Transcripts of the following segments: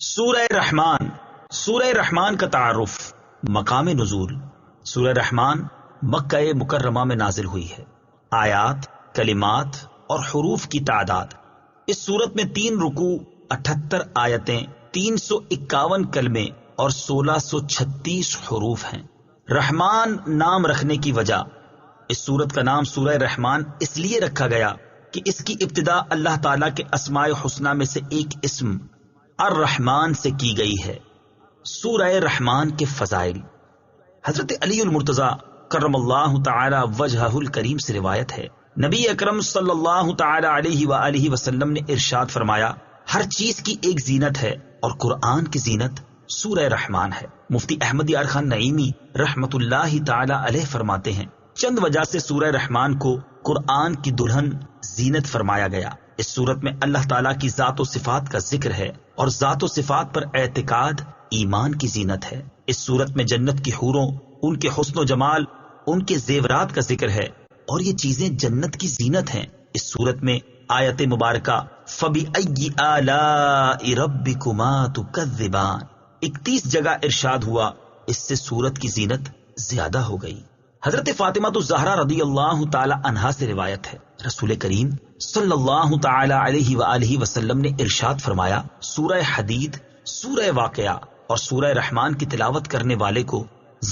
سورہ رحمان. سورہ رحمان کا تعارف. مقام نزول. سورہ رحمان مکہ مکرمہ میں نازل ہوئی ہے. آیات، کلمات اور حروف کی تعداد. اس سورت میں 3 رکوع، 78 آیتیں، 351 کلمے اور 1636 حروف ہیں. رحمان نام رکھنے کی وجہ. اس سورت کا نام سورہ رحمان اس لیے رکھا گیا کہ اس کی ابتدا اللہ تعالیٰ کے اسماء حسنہ میں سے ایک اسم الرحمن سے کی گئی ہے. سورہ رحمان کے فضائل. حضرت علی المرتضی کرم اللہ تعالی وجہہ الکریم سے روایت ہے، نبی اکرم صلی اللہ تعالی علیہ وآلہ وسلم نے ارشاد فرمایا، ہر چیز کی ایک زینت ہے اور قرآن کی زینت سورہ رحمان ہے. مفتی احمد یار خان نعیمی رحمت اللہ تعالی علیہ فرماتے ہیں، چند وجہ سے سورہ رحمان کو قرآن کی دلہن زینت فرمایا گیا. اس صورت میں اللہ تعالیٰ کی ذات و صفات کا ذکر ہے اور ذات و صفات پر اعتقاد ایمان کی زینت ہے. اس صورت میں جنت کی حوروں، ان کے حسن و جمال، ان کے زیورات کا ذکر ہے اور یہ چیزیں جنت کی زینت ہیں. اس صورت میں آیت مبارکہ فَبِأَيِّ آلَاءِ رَبِّكُمَا تُكَذِّبَانِ 31 جگہ ارشاد ہوا، اس سے صورت کی زینت زیادہ ہو گئی. حضرت فاطمہ الزہرا رضی اللہ تعالی عنہا سے روایت ہے، رسول کریم صلی اللہ تعالی علیہ وآلہ وسلم نے ارشاد فرمایا، سورہ حدید، سورہ واقعہ اور سورہ رحمان کی تلاوت کرنے والے کو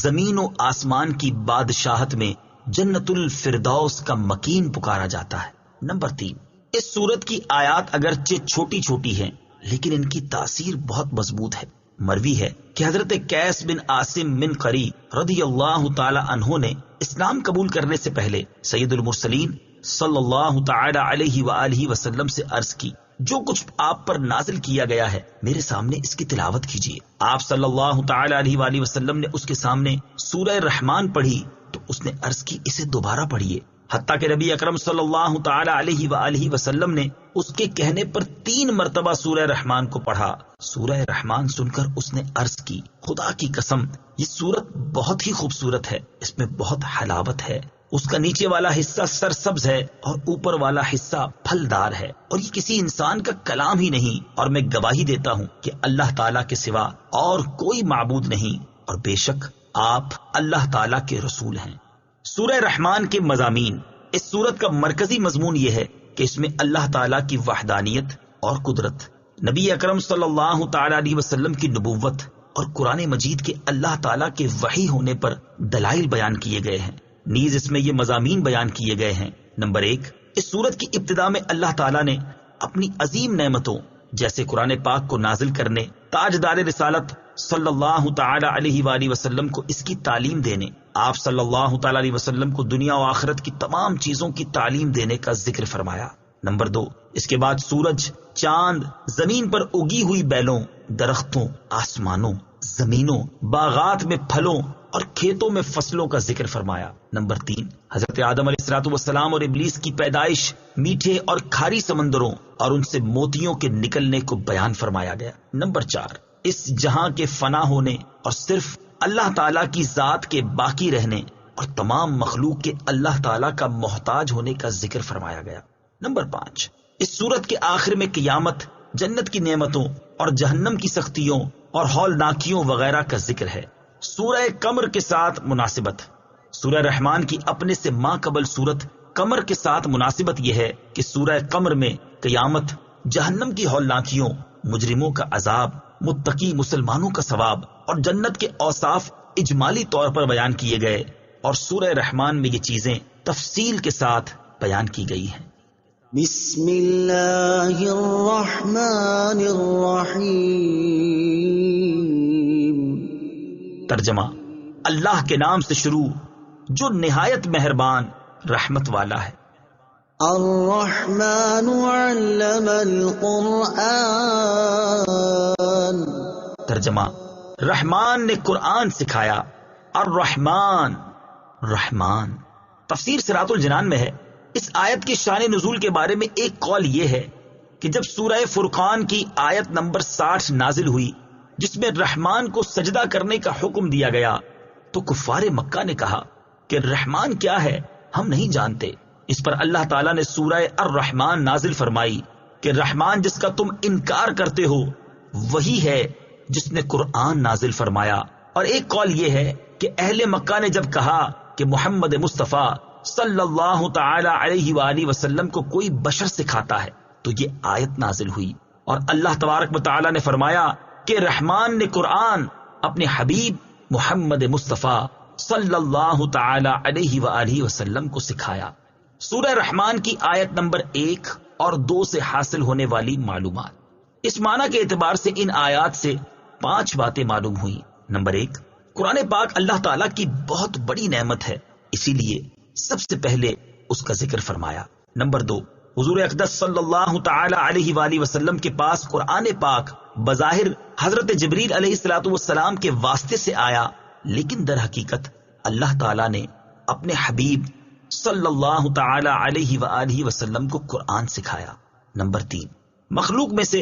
زمین و آسمان کی بادشاہت میں جنت الفردوس کا مکین پکارا جاتا ہے. نمبر 3، اس سورت کی آیات اگرچہ چھوٹی چھوٹی ہیں لیکن ان کی تاثیر بہت مضبوط ہے. مروی ہے کہ حضرت قیس بن عاصم من قری رضی اللہ تعالی عنہ نے اسلام قبول کرنے سے پہلے سید المرسلین صلی اللہ تعالی علیہ وآلہ وسلم سے عرض کی، جو کچھ آپ پر نازل کیا گیا ہے میرے سامنے اس کی تلاوت کیجیے. آپ صلی اللہ تعالی علیہ وآلہ وسلم نے اس کے سامنے سورہ رحمان پڑھی تو اس نے عرض کی، اسے دوبارہ پڑھیے. حتیٰ کہ نبی اکرم صلی اللہ تعالی علیہ وآلہ وسلم نے اس کے کہنے پر 3 مرتبہ سورہ رحمان کو پڑھا. سورہ رحمان سن کر اس نے عرض کی، خدا کی قسم یہ سورت بہت ہی خوبصورت ہے، اس میں بہت حلاوت ہے. اس کا نیچے والا حصہ سرسبز ہے اور اوپر والا حصہ پھلدار ہے، اور یہ کسی انسان کا کلام ہی نہیں، اور میں گواہی دیتا ہوں کہ اللہ تعالیٰ کے سوا اور کوئی معبود نہیں، اور بے شک آپ اللہ تعالیٰ کے رسول ہیں. سورہ رحمان کے مضامین. اس سورت کا مرکزی مضمون یہ ہے کہ اس میں اللہ تعالیٰ کی وحدانیت اور قدرت، نبی اکرم صلی اللہ تعالی علیہ وسلم کی نبوت اور قرآن مجید کے اللہ تعالیٰ کے وحی ہونے پر دلائل بیان کیے گئے ہیں. نیز اس میں یہ مضامین بیان کیے گئے ہیں. نمبر 1، اس سورت کی ابتدا میں اللہ تعالیٰ نے اپنی عظیم نعمتوں جیسے قرآن پاک کو نازل کرنے، تاجدار رسالت صلی اللہ تعالی علیہ وآلہ وسلم کو اس کی تعلیم دینے، آپ صلی اللہ تعالی علیہ وسلم کو دنیا و آخرت کی تمام چیزوں کی تعلیم دینے کا ذکر فرمایا. نمبر 2، اس کے بعد سورج، چاند، زمین پر اگی ہوئی بیلوں، درختوں، آسمانوں، زمینوں، باغات میں پھلوں اور کھیتوں میں فصلوں کا ذکر فرمایا. نمبر 3، حضرت آدم علیہ الصلوۃ والسلام اور ابلیس کی پیدائش، میٹھے اور کھاری سمندروں اور ان سے موتیوں کے نکلنے کو بیان فرمایا گیا. نمبر 4، اس جہاں کے فنا ہونے اور صرف اللہ تعالیٰ کی ذات کے باقی رہنے اور تمام مخلوق کے اللہ تعالیٰ کا محتاج ہونے کا ذکر فرمایا گیا. نمبر 5، اس سورت کے آخر میں قیامت، جنت کی نعمتوں اور جہنم کی سختیوں اور ہولناکیوں وغیرہ کا ذکر ہے. سورہ قمر کے ساتھ مناسبت. سورہ رحمان کی اپنے سے ماں قبل سورت قمر کے ساتھ مناسبت یہ ہے کہ سورہ قمر میں قیامت، جہنم کی ہولناکیوں، مجرموں کا عذاب، متقی مسلمانوں کا ثواب اور جنت کے اوصاف اجمالی طور پر بیان کیے گئے، اور سورہ رحمان میں یہ چیزیں تفصیل کے ساتھ بیان کی گئی ہیں. بسم اللہ الرحمن الرحیم. ترجمہ: اللہ کے نام سے شروع جو نہایت مہربان رحمت والا ہے. الرحمن علم القرآن. ترجمہ: رحمان نے قرآن سکھایا. الرحمن، رحمان. تفسیر صراط الجنان میں ہے، اس آیت کی شان نزول کے بارے میں ایک قول یہ ہے کہ جب سورہ فرقان کی آیت نمبر 60 نازل ہوئی جس میں رحمان کو سجدہ کرنے کا حکم دیا گیا تو کفار مکہ نے کہا کہ رحمان کیا ہے، ہم نہیں جانتے. اس پر اللہ تعالیٰ نے سورہ الرحمان نازل فرمائی کہ رحمان جس کا تم انکار کرتے ہو وہی ہے جس نے قرآن نازل فرمایا، اور ایک قول یہ ہے کہ اہل مکہ نے جب کہا کہ محمد مصطفیٰ صلی اللہ تعالی علیہ وآلہ وسلم کو کوئی بشر سکھاتا ہے تو یہ آیت نازل ہوئی، اور اللہ تبارک و تعالی نے فرمایا کہ رحمان نے قرآن اپنے حبیب محمد مصطفیٰ صلی اللہ تعالی علیہ وآلہ وسلم کو سکھایا۔ سورہ رحمان کی آیت نمبر 1 اور 2 سے حاصل ہونے والی معلومات۔ اس معنی کے اعتبار سے ان آیات سے 5 باتیں معلوم ہوئیں۔ نمبر 1، قرآن پاک اللہ تعالیٰ کی بہت بڑی نعمت ہے، اسی لیے سب سے پہلے اس کا ذکر فرمایا۔ نمبر 2، حضور اقدس صلی اللہ تعالی علیہ وآلہ وسلم کے پاس قرآن پاک بظاہر حضرت جبریل علیہ الصلوۃ والسلام کے واسطے سے آیا، لیکن در حقیقت اللہ تعالیٰ نے اپنے حبیب صلی اللہ تعالی علیہ وآلہ وسلم کو قرآن سکھایا۔ نمبر 3، مخلوق میں سے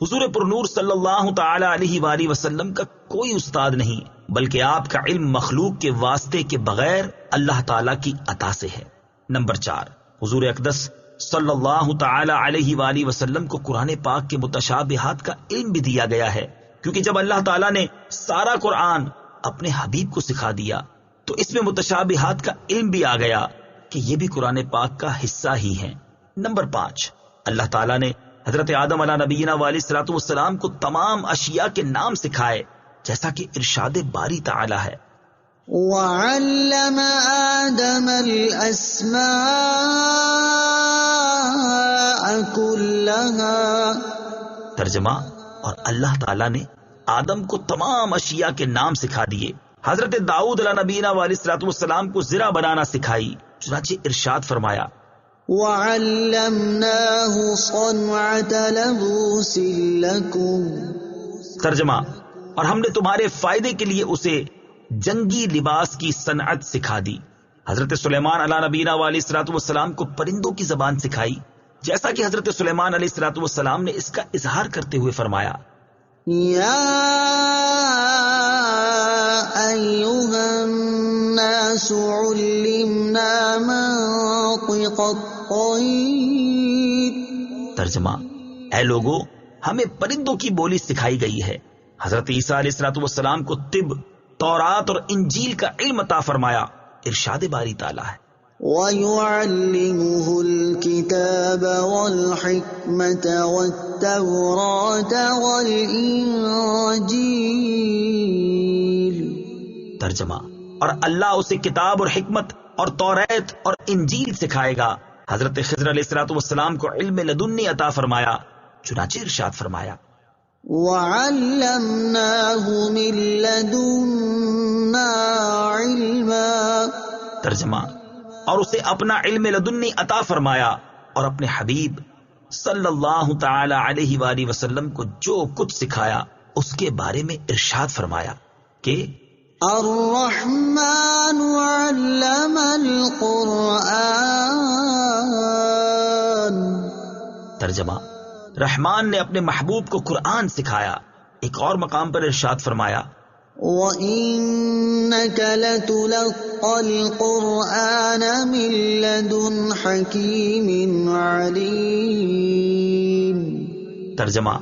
حضور پرنور صلی اللہ تعالی علیہ وآلہ وسلم کا کوئی استاد نہیں، بلکہ آپ کا علم مخلوق کے واسطے کے بغیر اللہ تعالیٰ کی عطا سے ہے۔ نمبر 4، حضور اقدس صلی اللہ تعالی علیہ وآلہ وسلم کو قرآن پاک کے متشابہات کا علم بھی دیا گیا ہے، کیونکہ جب اللہ تعالیٰ نے سارا قرآن اپنے حبیب کو سکھا دیا تو اس میں متشابہات کا علم بھی آ گیا کہ یہ بھی قرآن پاک کا حصہ ہی ہیں۔ نمبر 5، اللہ تعالیٰ نے حضرت آدم علیہ نبینا علیہ الصلوۃ والسلام کو تمام اشیاء کے نام سکھائے، جیسا کہ ارشاد باری تعالیٰ ہے، وعلم آدم الأسماء كلها۔ ترجمہ، اور اللہ تعالیٰ نے آدم کو تمام اشیاء کے نام سکھا دیے۔ حضرت داؤد علیہ نبینا علیہ الصلوۃ والسلام کو زرہ بنانا سکھائی، چنانچہ ارشاد فرمایا، وعلمناه صنعة لبوس لكم۔ ترجمہ، اور ہم نے تمہارے فائدے کے لیے اسے جنگی لباس کی صنعت سکھا دی۔ حضرت سلیمان علیہ نبینا علیہ الصلوۃ والسلام کو پرندوں کی زبان سکھائی، جیسا کہ حضرت سلیمان علیہ الصلوۃ والسلام نے اس کا اظہار کرتے ہوئے فرمایا، یا ایھا الناس علمنا منطق الطیر۔ ترجمہ، اے لوگو، ہمیں پرندوں کی بولی سکھائی گئی ہے۔ حضرت عیسیٰ علیہ الصلوۃ والسلام کو طب، تورات اور انجیل کا علم عطا فرمایا، ارشاد باری تعالیٰ ہے، وَيُعَلِّمُهُ الْكِتَابَ وَالْحِكْمَةَ وَالتَّوْرَاةَ وَالْإِنجِيلَ۔ ترجمہ، اور اللہ اسے کتاب اور حکمت اور توریت اور انجیل سکھائے گا۔ حضرت خضر علیہ الصلوۃ والسلام کو علم لدنی عطا فرمایا، چنانچہ ارشاد فرمایا، وَعَلَّمْنَاهُ مِن لَّدُنَّا عِلْمًا۔ ترجمہ، اور اسے اپنا علم لدنی عطا فرمایا، اور اپنے حبیب صلی اللہ تعالی علیہ وآلہ وسلم کو جو کچھ سکھایا اس کے بارے میں ارشاد فرمایا کہ الرحمن علم القرآن۔ ترجمہ، رحمان نے اپنے محبوب کو قرآن سکھایا۔ ایک اور مقام پر ارشاد فرمایا، وَإِنَّكَ لَتُلَقَّى الْقُرْآنَ مِن لَّدُنْ حَكِيمٍ عَلِيمٍ۔ ترجمہ،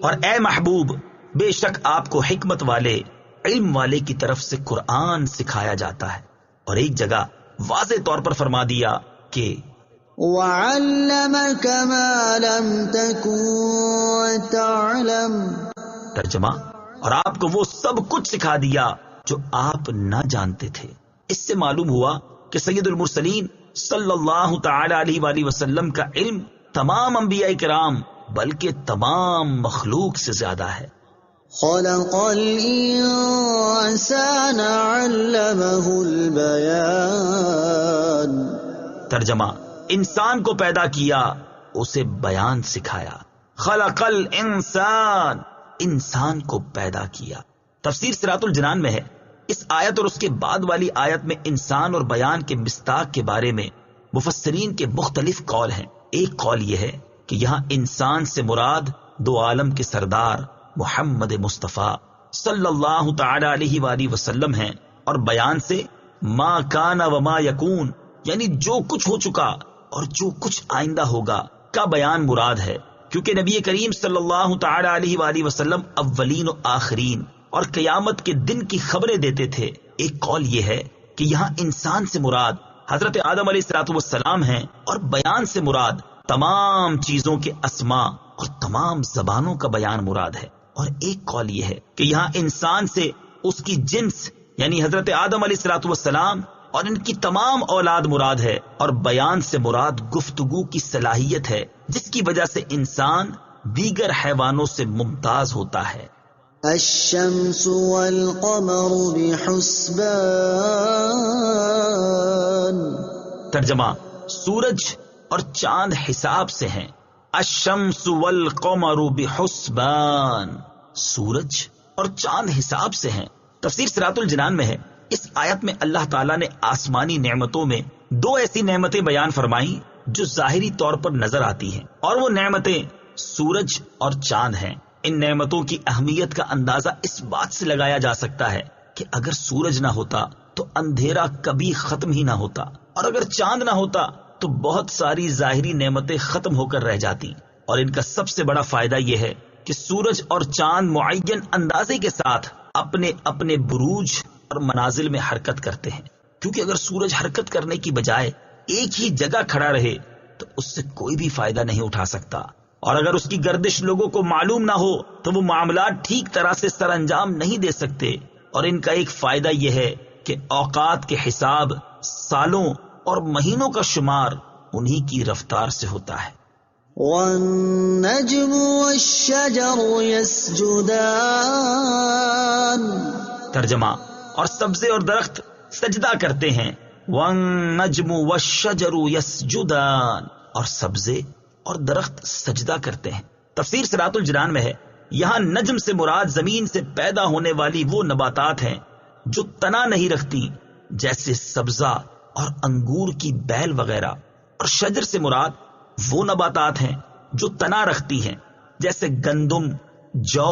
اور اے محبوب، بے شک آپ کو حکمت والے، علم والے کی طرف سے قرآن سکھایا جاتا ہے۔ اور ایک جگہ واضح طور پر فرما دیا کہ وَعَلَّمَكَ مَا لَمْ تَكُن تَعْلَمُ۔ ترجمہ، اور آپ کو وہ سب کچھ سکھا دیا جو آپ نہ جانتے تھے۔ اس سے معلوم ہوا کہ سید المرسلین صلی اللہ تعالی علیہ وآلہ وسلم کا علم تمام انبیاء کرام بلکہ تمام مخلوق سے زیادہ ہے۔ خلق الانسان علمہ البیان۔ ترجمہ، انسان کو پیدا کیا، اسے بیان سکھایا۔ خلق الانسان، انسان کو پیدا کیا۔ تفسیر صراط الجنان میں ہے، اس آیت اور اس کے بعد والی آیت میں انسان اور بیان کے مصداق کے بارے میں مفسرین کے مختلف قول ہیں۔ ایک قول یہ ہے کہ یہاں انسان سے مراد دو عالم کے سردار محمد مصطفیٰ صلی اللہ تعالی علیہ وآلہ وسلم ہیں، اور بیان سے ما کان و ما یکون، یعنی جو کچھ ہو چکا اور جو کچھ آئندہ ہوگا کا بیان مراد ہے، کیونکہ نبی کریم صلی اللہ تعالی علیہ وآلہ وسلم اولین و آخرین اور قیامت کے دن کی خبریں دیتے تھے۔ ایک قول یہ ہے کہ یہاں انسان سے مراد حضرت آدم علیہ الصلوۃ والسلام ہیں، اور بیان سے مراد تمام چیزوں کے اسماء اور تمام زبانوں کا بیان مراد ہے۔ اور ایک قول یہ ہے کہ یہاں انسان سے اس کی جنس یعنی حضرت آدم علیہ الصلوۃ والسلام اور ان کی تمام اولاد مراد ہے، اور بیان سے مراد گفتگو کی صلاحیت ہے جس کی وجہ سے انسان دیگر حیوانوں سے ممتاز ہوتا ہے۔ الشمس والقمر بحسبان۔ ترجمہ: سورج اور چاند حساب سے ہیں۔ الشمس والقمر بحسبان، سورج اور چاند حساب سے ہیں۔ تفسیر صراط الجنان میں ہے، اس آیت میں اللہ تعالیٰ نے آسمانی نعمتوں میں دو ایسی نعمتیں بیان فرمائیں جو ظاہری طور پر نظر آتی ہیں، اور وہ نعمتیں سورج اور چاند ہیں۔ ان نعمتوں کی اہمیت کا اندازہ اس بات سے لگایا جا سکتا ہے کہ اگر سورج نہ ہوتا تو اندھیرا کبھی ختم ہی نہ ہوتا، اور اگر چاند نہ ہوتا تو بہت ساری ظاہری نعمتیں ختم ہو کر رہ جاتی۔ اور ان کا سب سے بڑا فائدہ یہ ہے کہ سورج اور چاند معین اندازے کے ساتھ اپنے اپنے بروج اور منازل میں حرکت کرتے ہیں، کیونکہ اگر سورج حرکت کرنے کی بجائے ایک ہی جگہ کھڑا رہے تو اس سے کوئی بھی فائدہ نہیں اٹھا سکتا، اور اگر اس کی گردش لوگوں کو معلوم نہ ہو تو وہ معاملات ٹھیک طرح سے سر انجام نہیں دے سکتے۔ اور ان کا ایک فائدہ یہ ہے کہ اوقات کے حساب، سالوں اور مہینوں کا شمار انہی کی رفتار سے ہوتا ہے۔ والنجم والشجر يسجدان۔ ترجمہ: اور سبزے اور درخت سجدہ کرتے ہیں۔ والنجم والشجر يسجدان، اور سبزے اور درخت سجدہ کرتے ہیں۔ تفسیر صراط الجنان میں ہے، یہاں نجم سے مراد زمین سے پیدا ہونے والی وہ نباتات ہیں جو تنا نہیں رکھتی، جیسے سبزہ اور انگور کی بیل وغیرہ، اور شجر سے مراد وہ نباتات ہیں جو تنا رکھتی ہیں، جیسے گندم، جو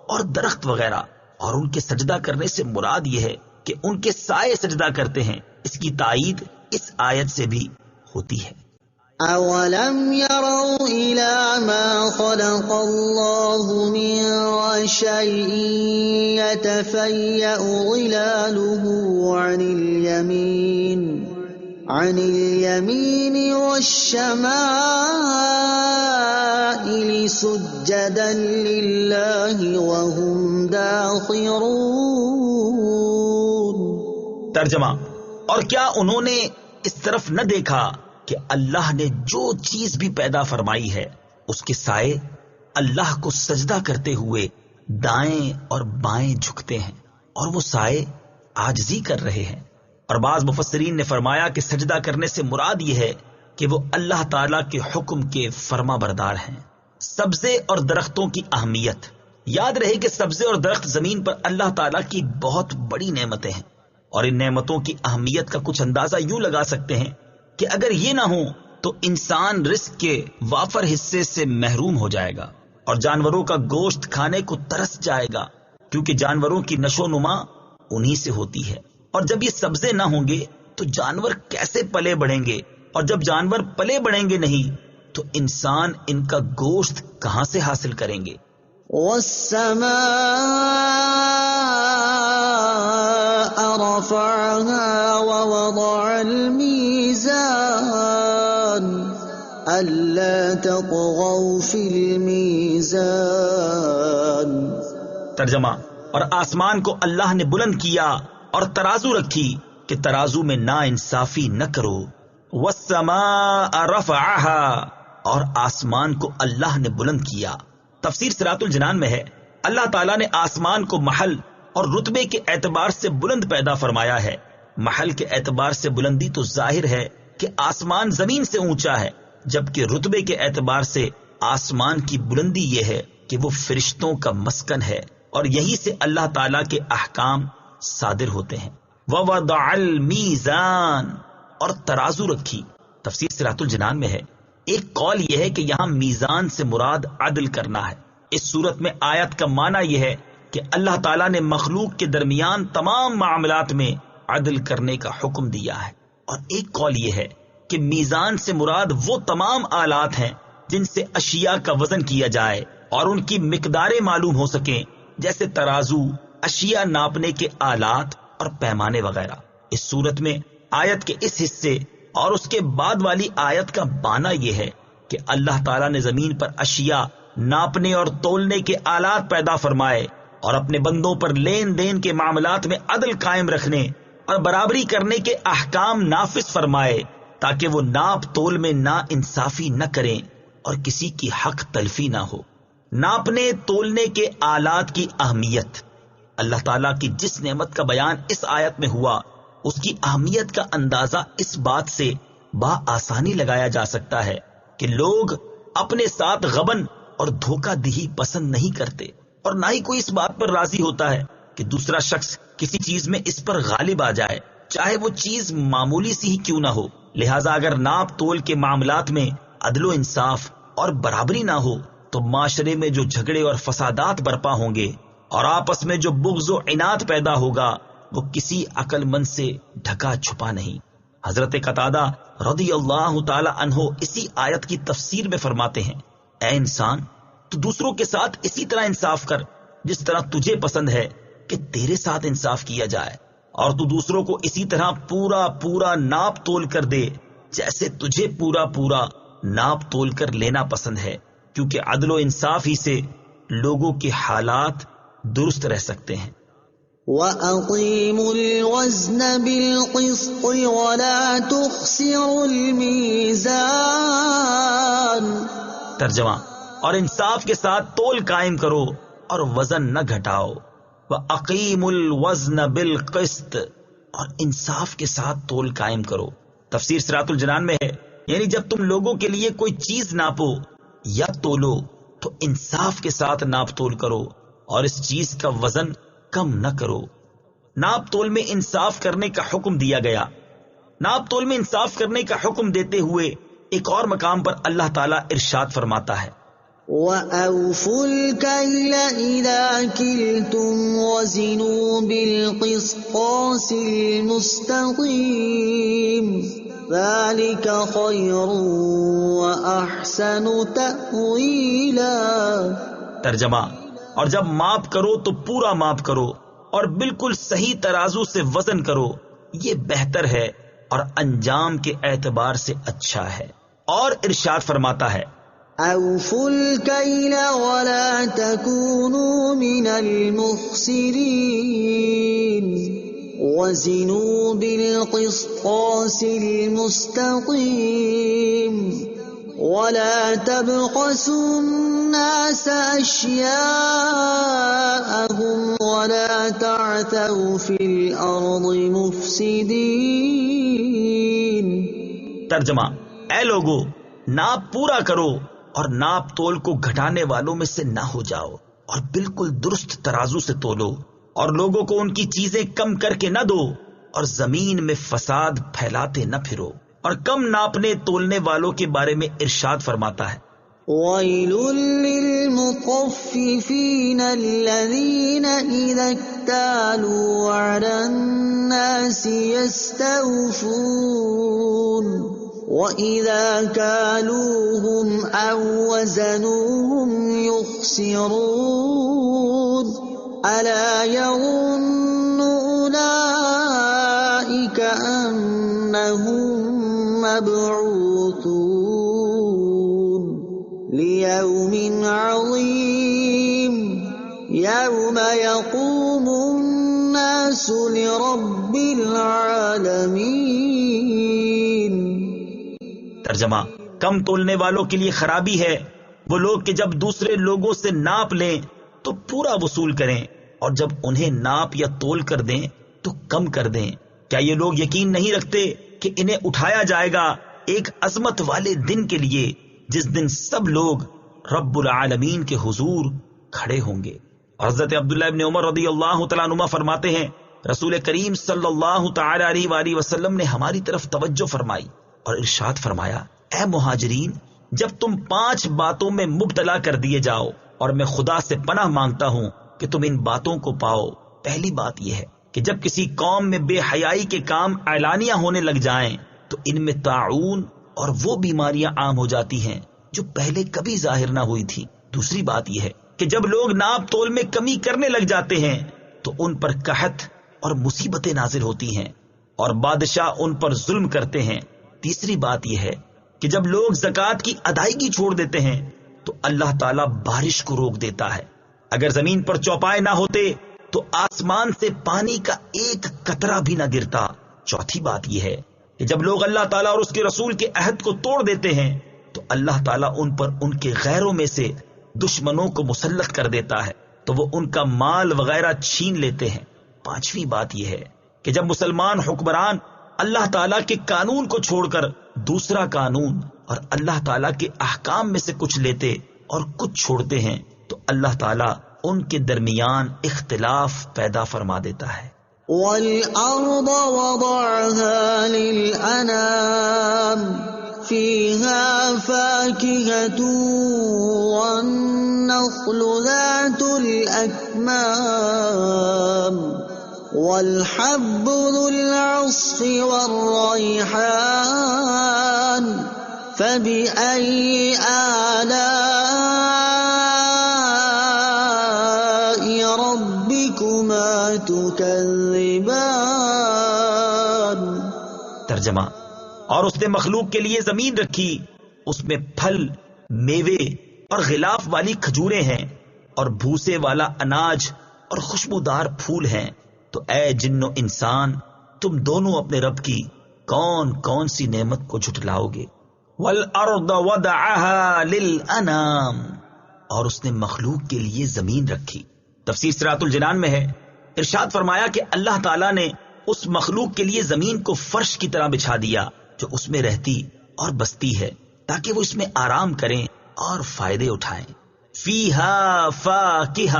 اور درخت وغیرہ۔ اور ان کے سجدہ کرنے سے مراد یہ ہے کہ ان کے سائے سجدہ کرتے ہیں۔ اس کی تائید اس آیت سے بھی ہوتی ہے۔ أَوَلَمْ يَرَوْا إِلَى مَا خَلَقَ اللَّهُ مِن شَيْءٍ يَتَفَيَّأُ ظِلَالُهُ عَنِ الْيَمِينِ وَالشَّمَائِلِ سُجَّدًا لِلَّهِ وَهُمْ دَاخِرُونَ۔ ترجمہ: اور کیا انہوں نے اس طرف نہ دیکھا کہ اللہ نے جو چیز بھی پیدا فرمائی ہے اس کے سائے اللہ کو سجدہ کرتے ہوئے دائیں اور بائیں جھکتے ہیں، اور وہ سائے عاجزی کر رہے ہیں۔ اور بعض مفسرین نے فرمایا کہ سجدہ کرنے سے مراد یہ ہے کہ وہ اللہ تعالیٰ کے حکم کے فرما بردار ہیں۔ سبزے اور درختوں کی اہمیت۔ یاد رہے کہ سبزے اور درخت زمین پر اللہ تعالیٰ کی بہت بڑی نعمتیں ہیں، اور ان نعمتوں کی اہمیت کا کچھ اندازہ یوں لگا سکتے ہیں کہ اگر یہ نہ ہو تو انسان رزق کے وافر حصے سے محروم ہو جائے گا، اور جانوروں کا گوشت کھانے کو ترس جائے گا، کیونکہ جانوروں کی نشو و نما انہی سے ہوتی ہے۔ اور جب یہ سبزے نہ ہوں گے تو جانور کیسے پلے بڑھیں گے، اور جب جانور پلے بڑھیں گے نہیں تو انسان ان کا گوشت کہاں سے حاصل کریں گے۔ وَالسَّمَاءَ رَفَعَهَا وَوَضَعَ الْمِيزَانَ أَلَّا تَطْغَوْا فِي الْمِيزَانِ۔ ترجمہ: اور آسمان کو اللہ نے بلند کیا اور ترازو رکھی کہ ترازو میں نا انصافی نہ کرو۔ وَالسَّمَاءَ رَفَعَهَا، اور آسمان کو اللہ نے بلند کیا۔ تفسیر صراط الجنان میں ہے، اللہ تعالیٰ نے آسمان کو محل اور رتبے کے اعتبار سے بلند پیدا فرمایا ہے۔ محل کے اعتبار سے بلندی تو ظاہر ہے کہ آسمان زمین سے اونچا ہے، جبکہ رتبے کے اعتبار سے آسمان کی بلندی یہ ہے کہ وہ فرشتوں کا مسکن ہے، اور یہی سے اللہ تعالیٰ کے احکام صادر ہوتے ہیں۔ وَوَضَعَ الْمِيزَانَ، اور ترازو رکھی۔ تفسیر صراط الجنان میں ہے، ایک قول یہ ہے کہ یہاں میزان سے مراد عدل کرنا ہے۔ اس صورت میں آیت کا معنی یہ ہے کہ اللہ تعالیٰ نے مخلوق کے درمیان تمام معاملات میں عدل کرنے کا حکم دیا ہے۔ اور ایک قول یہ ہے کہ میزان سے مراد وہ تمام آلات ہیں جن سے اشیاء کا وزن کیا جائے اور ان کی مقداریں معلوم ہو سکیں، جیسے ترازو، اشیاء ناپنے کے آلات اور پیمانے وغیرہ۔ اس صورت میں آیت کے اس حصے اور اس کے بعد والی آیت کا معنی یہ ہے کہ اللہ تعالیٰ نے زمین پر اشیاء ناپنے اور تولنے کے آلات پیدا فرمائے اور اپنے بندوں پر لین دین کے معاملات میں عدل قائم رکھنے اور برابری کرنے کے احکام نافذ فرمائے، تاکہ وہ ناپ تول میں نا انصافی نہ کریں اور کسی کی حق تلفی نہ ہو۔ ناپنے تولنے کے آلات کی اہمیت۔ اللہ تعالیٰ کی جس نعمت کا بیان اس آیت میں ہوا، اس کی اہمیت کا اندازہ اس بات سے بآسانی لگایا جا سکتا ہے کہ لوگ اپنے ساتھ غبن اور دھوکہ دہی پسند نہیں کرتے، اور نہ ہی کوئی اس بات پر راضی ہوتا ہے کہ دوسرا شخص کسی چیز میں اس پر غالب آ جائے، چاہے وہ چیز معمولی سی ہی کیوں نہ ہو۔ لہٰذا اگر ناپ تول کے معاملات میں عدل و انصاف اور برابری نہ ہو تو معاشرے میں جو جھگڑے اور فسادات برپا ہوں گے اور آپس میں جو بغض و عناد پیدا ہوگا وہ کسی عقل مند سے ڈھکا چھپا نہیں۔ حضرت قتادہ رضی اللہ تعالی عنہ اسی آیت کی تفسیر میں فرماتے ہیں، اے انسان، تو دوسروں کے ساتھ اسی طرح انصاف کر جس طرح تجھے پسند ہے کہ تیرے ساتھ انصاف کیا جائے، اور تو دوسروں کو اسی طرح پورا پورا ناپ تول کر دے جیسے تجھے پورا پورا ناپ تول کر لینا پسند ہے، کیونکہ عدل و انصاف ہی سے لوگوں کے حالات درست رہ سکتے ہیں۔ وَأَقِيمُوا الْوَزْنَ بِالْقِسْطِ وَلَا تُخْسِرُوا الْمِيزَانَ۔ ترجمہ، اور انصاف کے ساتھ تول قائم کرو اور وزن نہ گھٹاؤ۔ وَأَقِيمُوا الْوَزْنَ بِالْقِسْطِ، اور انصاف کے ساتھ تول قائم کرو۔ تفسیر صراط الجنان میں ہے، یعنی جب تم لوگوں کے لیے کوئی چیز ناپو یا تولو تو انصاف کے ساتھ ناپ تول کرو اور اس چیز کا وزن کم نہ کرو۔ ناپ تول میں انصاف کرنے کا حکم دیا گیا۔ ناپ تول میں انصاف کرنے کا حکم دیتے ہوئے ایک اور مقام پر اللہ تعالیٰ ارشاد فرماتا ہے، وَأَوْفُوا الْكَيْلَ إِذَا كِلْتُمْ وَزِنُوا بِالْقِسْطَاسِ الْمُسْتَقِيمِ ذَلِكَ خَيْرٌ وَأَحْسَنُ تَأْوِيلًا۔ ترجمہ، اور جب ماپ کرو تو پورا ماپ کرو اور بالکل صحیح ترازو سے وزن کرو، یہ بہتر ہے اور انجام کے اعتبار سے اچھا ہے۔ اور ارشاد فرماتا ہے، أَوْفُوا الْكَيْلَ وَلَا تَكُونُوا مِنَ الْمُخْسِرِينَ وَزِنُوا بِالْقِسْطَاسِ الْمُسْتَقِيمِ وَلَا تَبْخَسُوا النَّاسَ أَشْيَاءَهُمْ وَلَا تَعْثَوْا فِي الْأَرْضِ مُفْسِدِينَ۔ ترجمہ، اے لوگو، ناپ پورا کرو اور ناپ تول کو گھٹانے والوں میں سے نہ ہو جاؤ، اور بالکل درست ترازو سے تولو، اور لوگوں کو ان کی چیزیں کم کر کے نہ دو، اور زمین میں فساد پھیلاتے نہ پھرو۔ اور کم ناپنے تولنے والوں کے بارے میں ارشاد فرماتا ہے، وَيْلٌ لِّلْمُطَفِّفِينَ الَّذِينَ إِذَا اكْتَالُوا عَلَى النَّاسِ يَسْتَوْفُونَ وَإِذَا كَالُوهُمْ أَو وَّزَنُوهُمْ يُخْسِرُونَ أَلَا يَظُنُّ أُولَئِكَ أَنَّهُم مَّبْعُوثُونَ لِيَوْمٍ عَظِيمٍ يَوْمَ يَقُومُ النَّاسُ لِرَبِّ الْعَالَمِينَ۔ ترجمہ، کم تولنے والوں کے لیے خرابی ہے وہ لوگ کہ جب دوسرے لوگوں سے ناپ لیں تو پورا وصول کریں، اور جب انہیں ناپ یا تول کر دیں تو کم کر دیں۔ کیا یہ لوگ یقین نہیں رکھتے کہ انہیں اٹھایا جائے گا ایک عظمت والے دن کے لیے جس دن سب لوگ رب العالمین کے حضور کھڑے ہوں گے؟ حضرت عبداللہ ابن عمر رضی اللہ تعالیٰ عنہما فرماتے ہیں، رسول کریم صلی اللہ تعالی علیہ وآلہ وسلم نے ہماری طرف توجہ فرمائی اور ارشاد فرمایا، اے مہاجرین، جب تم 5 باتوں میں مبتلا کر دیے جاؤ، اور میں خدا سے پناہ مانگتا ہوں کہ تم ان باتوں کو پاؤ۔ پہلی بات یہ ہے کہ جب کسی قوم میں بے حیائی کے کام اعلانیہ ہونے لگ جائیں تو ان میں طاعون اور وہ بیماریاں عام ہو جاتی ہیں جو پہلے کبھی ظاہر نہ ہوئی تھی۔ دوسری بات یہ ہے کہ جب لوگ ناپ تول میں کمی کرنے لگ جاتے ہیں تو ان پر قحط اور مصیبتیں نازل ہوتی ہیں اور بادشاہ ان پر ظلم کرتے ہیں۔ تیسری بات یہ ہے کہ جب لوگ زکوٰۃ کی ادائیگی چھوڑ دیتے ہیں تو اللہ تعالیٰ بارش کو روک دیتا ہے۔ اگر زمین پر چوپائے نہ ہوتے تو آسمان سے پانی کا ایک قطرہ بھی نہ گرتا۔ چوتھی بات یہ ہے کہ جب لوگ اللہ تعالیٰ اور اس کے رسول کے عہد کو توڑ دیتے ہیں تو اللہ تعالیٰ ان پر ان کے غیروں میں سے دشمنوں کو مسلط کر دیتا ہے تو وہ ان کا مال وغیرہ چھین لیتے ہیں۔ پانچویں بات یہ ہے کہ جب مسلمان حکمران اللہ تعالیٰ کے قانون کو چھوڑ کر دوسرا قانون اور اللہ تعالیٰ کے احکام میں سے کچھ لیتے اور کچھ چھوڑتے ہیں تو اللہ تعالیٰ ان کے درمیان اختلاف پیدا فرما دیتا ہے۔ وَالْأَرْضَ وَضَعَهَا لِلْأَنَامِ فِيهَا فَاكِهَةٌ وَالنَّخْلُ ذَاتُ الْأَكْمَامِ وَالْحَبُّ ذُو الْعَصْفِ وَالرَّيْحَانُ فَبِأَيِّ آلَاءِ رَبِّكُمَا تُكَذِّبَانِ۔ ترجمہ: اور اس نے مخلوق کے لیے زمین رکھی، اس میں پھل، میوے اور غلاف والی کھجوریں ہیں اور بھوسے والا اناج اور خوشبودار پھول ہیں۔ تو اے جن و انسان، تم دونوں اپنے رب کی کون کون سی نعمت کو جھٹلاؤ گے؟ وَالْأَرْضَ وَضَعَهَا لِلْأَنَامِ، اور اس نے مخلوق کے لیے زمین رکھی۔ تفسیر صراط الجنان میں ہے، ارشاد فرمایا کہ اللہ تعالیٰ نے اس مخلوق کے لیے زمین کو فرش کی طرح بچھا دیا جو اس میں رہتی اور بستی ہے تاکہ وہ اس میں آرام کریں اور فائدے اٹھائیں۔ فیہا فاکہہ،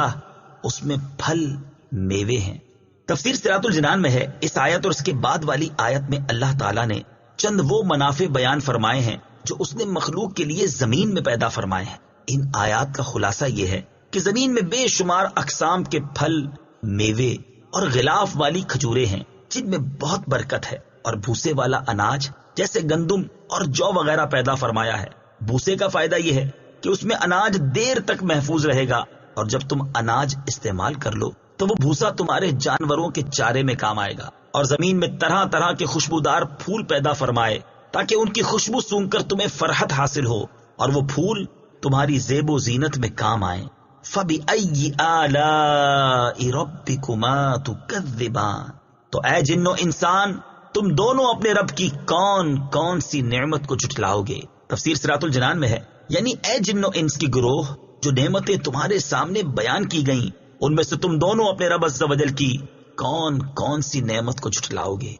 اس میں پھل میوے ہیں۔ تفسیر صراط الجنان میں ہے، اس آیت اور اس کے بعد والی آیت میں اللہ تعالیٰ نے چند وہ منافع بیان فرمائے ہیں جو اس نے مخلوق کے لیے زمین میں پیدا فرمائے ہیں۔ ان آیات کا خلاصہ یہ ہے کہ زمین میں بے شمار اقسام کے پھل، میوے اور غلاف والی کھجوریں ہیں جن میں بہت برکت ہے، اور بھوسے والا اناج جیسے گندم اور جو وغیرہ پیدا فرمایا ہے۔ بھوسے کا فائدہ یہ ہے کہ اس میں اناج دیر تک محفوظ رہے گا، اور جب تم اناج استعمال کر لو تو وہ بھوسا تمہارے جانوروں کے چارے میں کام آئے گا۔ اور زمین میں طرح طرح کے خوشبودار پھول پیدا فرمائے تاکہ ان کی خوشبو سونگ کر تمہیں فرحت حاصل ہو، اور وہ پھول تمہاری زیب و زینت میں کام آئیں۔ فَبِأَيِّ آلَاءِ رَبِّكُمَا تُكَذِّبَانِ، تو اے جن و انسان، تم دونوں اپنے رب کی کون کون سی نعمت کو جھٹلاؤ گے؟ تفسیر صراط الجنان میں ہے، یعنی اے جن و انس کی گروہ، جو نعمتیں تمہارے سامنے بیان کی گئیں ان میں سے تم دونوں اپنے رب عز و جل کی کون کون سی نعمت کو جھٹلاؤ گے؟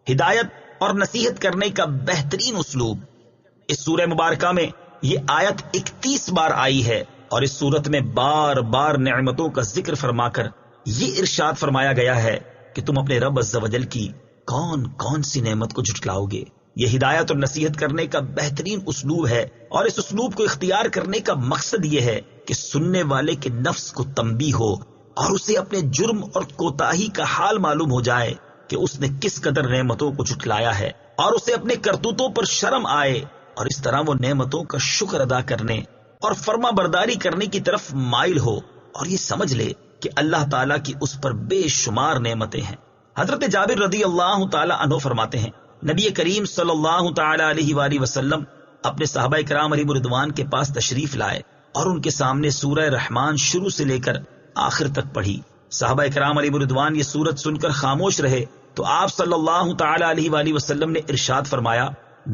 ہدایت اور نصیحت کرنے کا بہترین اسلوب۔ اس سورہ مبارکہ میں یہ آیت 31 بار آئی ہے، اور اس صورت میں بار بار نعمتوں کا ذکر فرما کر یہ ارشاد فرمایا گیا ہے کہ تم اپنے رب عز و جل کی کون کون سی نعمت کو جھٹلاؤ گے۔ یہ ہدایت اور نصیحت کرنے کا بہترین اسلوب ہے، اور اس اسلوب کو اختیار کرنے کا مقصد یہ ہے کہ سننے والے کے نفس کو تنبیہ ہو اور اسے اپنے جرم اور کوتاہی کا حال معلوم ہو جائے کہ اس نے کس قدر نعمتوں کو جھٹلایا ہے، اور اسے اپنے کرتوتوں پر شرم آئے، اور اس طرح وہ نعمتوں کا شکر ادا کرنے اور فرما برداری کرنے کی طرف مائل ہو، اور یہ سمجھ لے کہ اللہ تعالیٰ کی اس پر بے شمار نعمتیں ہیں۔ حضرت جابر رضی اللہ تعالی عنہ فرماتے ہیں، نبی کریم صلی اللہ تعالی علیہ وآلہ وسلم اپنے صحابہ کرام علیہ رضوان کے پاس تشریف لائے اور ان کے سامنے سورہ رحمان شروع سے لے کر آخر تک پڑھی۔ صحابہ کرام علیہ رضوان یہ سورت سن کر خاموش رہے تو آپ صلی اللہ تعالی علیہ وآلہ وسلم نے ارشاد فرمایا،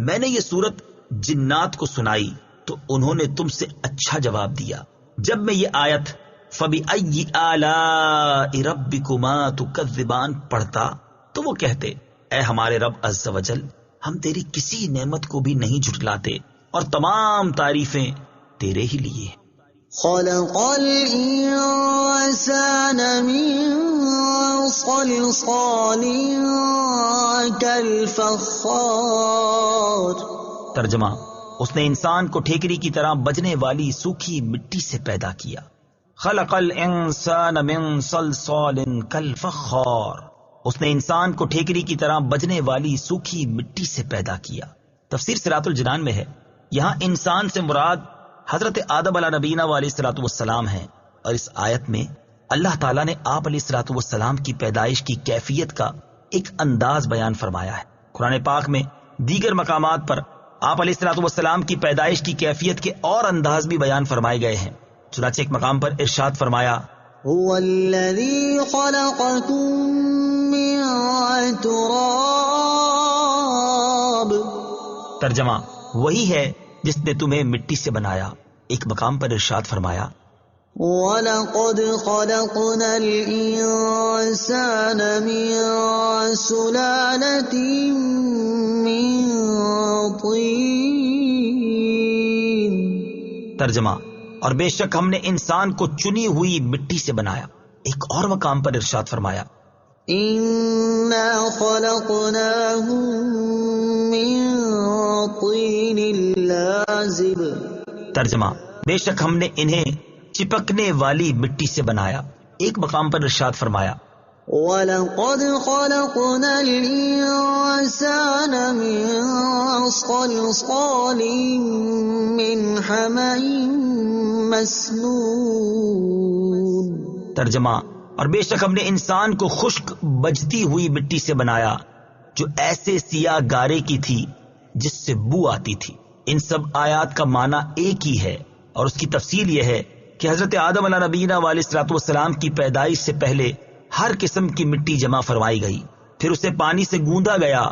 میں نے یہ سورت جنات کو سنائی تو انہوں نے تم سے اچھا جواب دیا۔ جب میں یہ آیت فَبِأَيِّ آلَاءِ رَبِّكُمَا تُكَذِّبَانِ پڑھتا تو وہ کہتے، اے ہمارے رب عز و جل، ہم تیری کسی نعمت کو بھی نہیں جھٹلاتے، اور تمام تعریفیں تیرے ہی لیے ہیں۔ خلق الانسان من صلصال كالفخار۔ ترجمہ: اس نے انسان کو ٹھیکری کی طرح بجنے والی سوکھی مٹی سے پیدا کیا۔ خلق الانسان من صلصال كالفخار، اس نے انسان کو ٹھیکری کی طرح بجنے والی سوکھی مٹی سے پیدا کیا۔ تفسیر صراط الجنان میں ہے، یہاں انسان سے مراد حضرت آدم علیہ نبینا علیہ الصلوۃ والسلام ہیں، اور اس آیت میں اللہ تعالیٰ نے آپ علیہ الصلوۃ والسلام کی پیدائش کی کیفیت کا ایک انداز بیان فرمایا ہے۔ قرآن پاک میں دیگر مقامات پر آپ علیہ الصلوۃ والسلام کی پیدائش کی کیفیت کے اور انداز بھی بیان فرمائے گئے ہیں۔ چنانچہ ایک مقام پر ارشاد فرمایا، هو الذي خلقكم من تراب، ترجمہ وہی ہے جس نے تمہیں مٹی سے بنایا۔ ایک مقام پر ارشاد فرمایا، وَلَقَدْ خَلَقْنَا الْإِنسَانَ مِن سُلَالَةٍ مِّن طِينٍ، ترجمہ اور بے شک ہم نے انسان کو چنی ہوئی مٹی سے بنایا۔ ایک اور مقام پر ارشاد فرمایا، إِنَّا خَلَقْنَاهُم مِّن طِينٍ لَازِبٍ، ترجمہ بے شک ہم نے انہیں چپکنے والی مٹی سے بنایا۔ ایک مقام پر ارشاد فرمایا، وَلَقَدْ خَلَقْنَا الْإِنسَانَ مِن صَلْصَالٍ مِّنْ حَمَإٍ مَّسْنُونٍ، ترجمہ اور بے شک ہم نے انسان کو خشک بجتی ہوئی مٹی سے بنایا جو ایسے سیاہ گارے کی تھی جس سے بو آتی تھی۔ ان سب آیات کا معنی ایک ہی ہے، اور اس کی تفصیل یہ ہے کہ حضرت آدم علیہ نبینا علیہ الصلوۃ والسلام کی پیدائش سے پہلے ہر قسم کی مٹی جمع فرمائی گئی، پھر اسے پانی سے گوندا گیا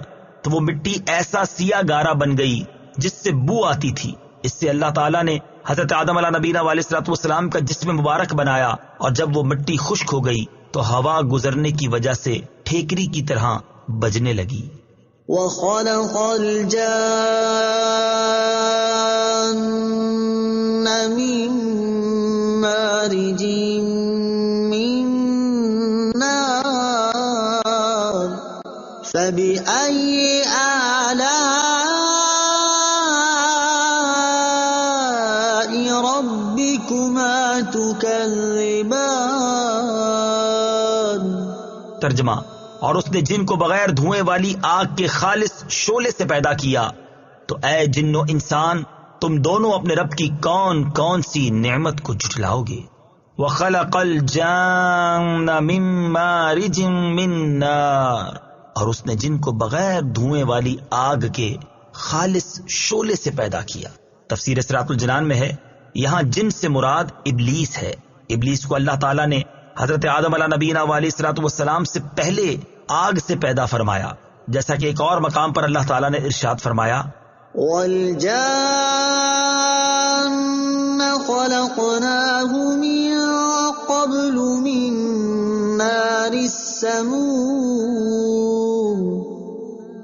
تو وہ مٹی ایسا سیاہ گارا بن گئی جس سے بو آتی تھی۔ اس سے اللہ تعالیٰ نے حضرت آدم علیہ نبینا علیہ الصلوۃ والسلام کا جسم مبارک بنایا، اور جب وہ مٹی خشک ہو گئی تو ہوا گزرنے کی وجہ سے ٹھیکری کی طرح بجنے لگی۔ وَخَلَقَ الْجَانَّ مِن مَّارِجٍ مِّن نَّارٍ، فَبِأَيِّ آلَاءِ رَبِّكُمَا تُكَذِّبَانِ، ترجمہ اور اس نے جن کو بغیر دھوئیں والی آگ کے خالص شعلے سے پیدا کیا، تو اے جن و انسان تم دونوں اپنے رب کی کون کون سی نعمت کو جھٹلاؤ گے۔ وَخَلَقَ الْجَانَّ مِن مَّارِجٍ مِّن نَّارٍ، اور اس نے جن کو بغیر دھوئیں والی آگ کے خالص شعلے سے پیدا کیا۔ تفسیر صراط الجنان میں ہے، یہاں جن سے مراد ابلیس ہے۔ ابلیس کو اللہ تعالیٰ نے حضرت آدم علیہ نبینا علیہ الصلوۃ والسلام سے پہلے آگ سے پیدا فرمایا، جیسا کہ ایک اور مقام پر اللہ تعالیٰ نے ارشاد فرمایا، وَالْجَانَّ خَلَقْنَاهُ مِن قَبْلُ مِن نَّارِ السَّمُومِ،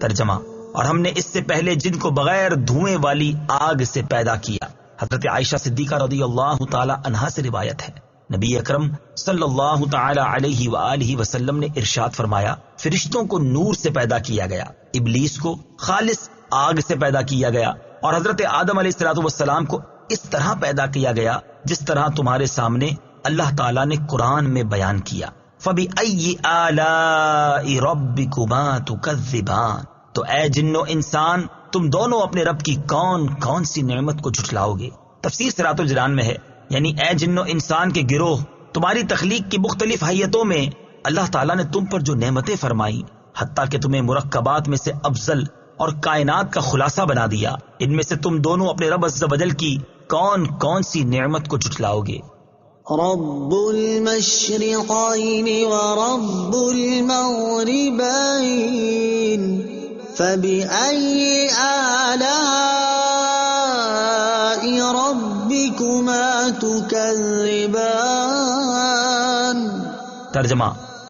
ترجمہ اور ہم نے اس سے پہلے جن کو بغیر دھوئیں والی آگ سے پیدا کیا۔ حضرت عائشہ صدیقہ رضی اللہ تعالی عنہا سے روایت ہے، نبی اکرم صلی اللہ تعالی علیہ وآلہ وسلم نے ارشاد فرمایا، فرشتوں کو نور سے پیدا کیا گیا، ابلیس کو خالص آگ سے پیدا کیا گیا، اور حضرت آدم علیہ الصلوۃ والسلام کو اس طرح پیدا کیا گیا جس طرح تمہارے سامنے اللہ تعالیٰ نے قرآن میں بیان کیا۔ فَبِأَيِّ آلَاءِ رَبِّكُمَا تُكَذِّبَانِ، تو اے جن و انسان تم دونوں اپنے رب کی کون کون سی نعمت کو جھٹلاؤ گے۔ تفسیر صراط الجنان میں ہے، یعنی اے جن و انسان کے گروہ، تمہاری تخلیق کی مختلف حیتوں میں اللہ تعالیٰ نے تم پر جو نعمتیں فرمائی، حتیٰ کہ تمہیں مرکبات میں سے افضل اور کائنات کا خلاصہ بنا دیا، ان میں سے تم دونوں اپنے رب عز و جل کی کون کون سی نعمت کو جھٹلاؤ گے۔ رب المشرقین ورب المغربین، فبأي آلاء ربكما تكذبان، ترجمہ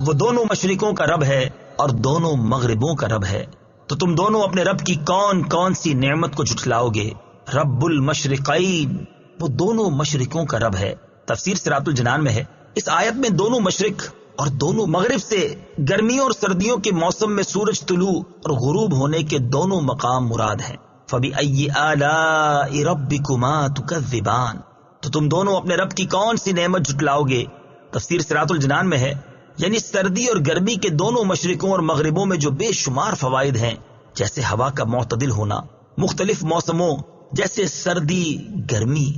وہ دونوں مشرقوں کا رب ہے اور دونوں مغربوں کا رب ہے، تو تم دونوں اپنے رب کی کون کون سی نعمت کو جھٹلاؤ گے۔ رب المشرقین، وہ دونوں مشرقوں کا رب ہے۔ تفسیر صراط الجنان میں ہے، اس آیت میں دونوں مشرق اور دونوں مغرب سے گرمیوں اور سردیوں کے موسم میں سورج طلوع اور غروب ہونے کے دونوں مقام مراد ہیں۔ فَبِأَيِّ آلَاءِ رَبِّكُمَا تُكَذِّبَانِ، تو تم دونوں اپنے رب کی کون سی نعمت جھٹلاؤ گے۔ تفسیر صراط الجنان میں ہے، یعنی سردی اور گرمی کے دونوں مشرقوں اور مغربوں میں جو بے شمار فوائد ہیں، جیسے ہوا کا معتدل ہونا، مختلف موسموں جیسے سردی، گرمی،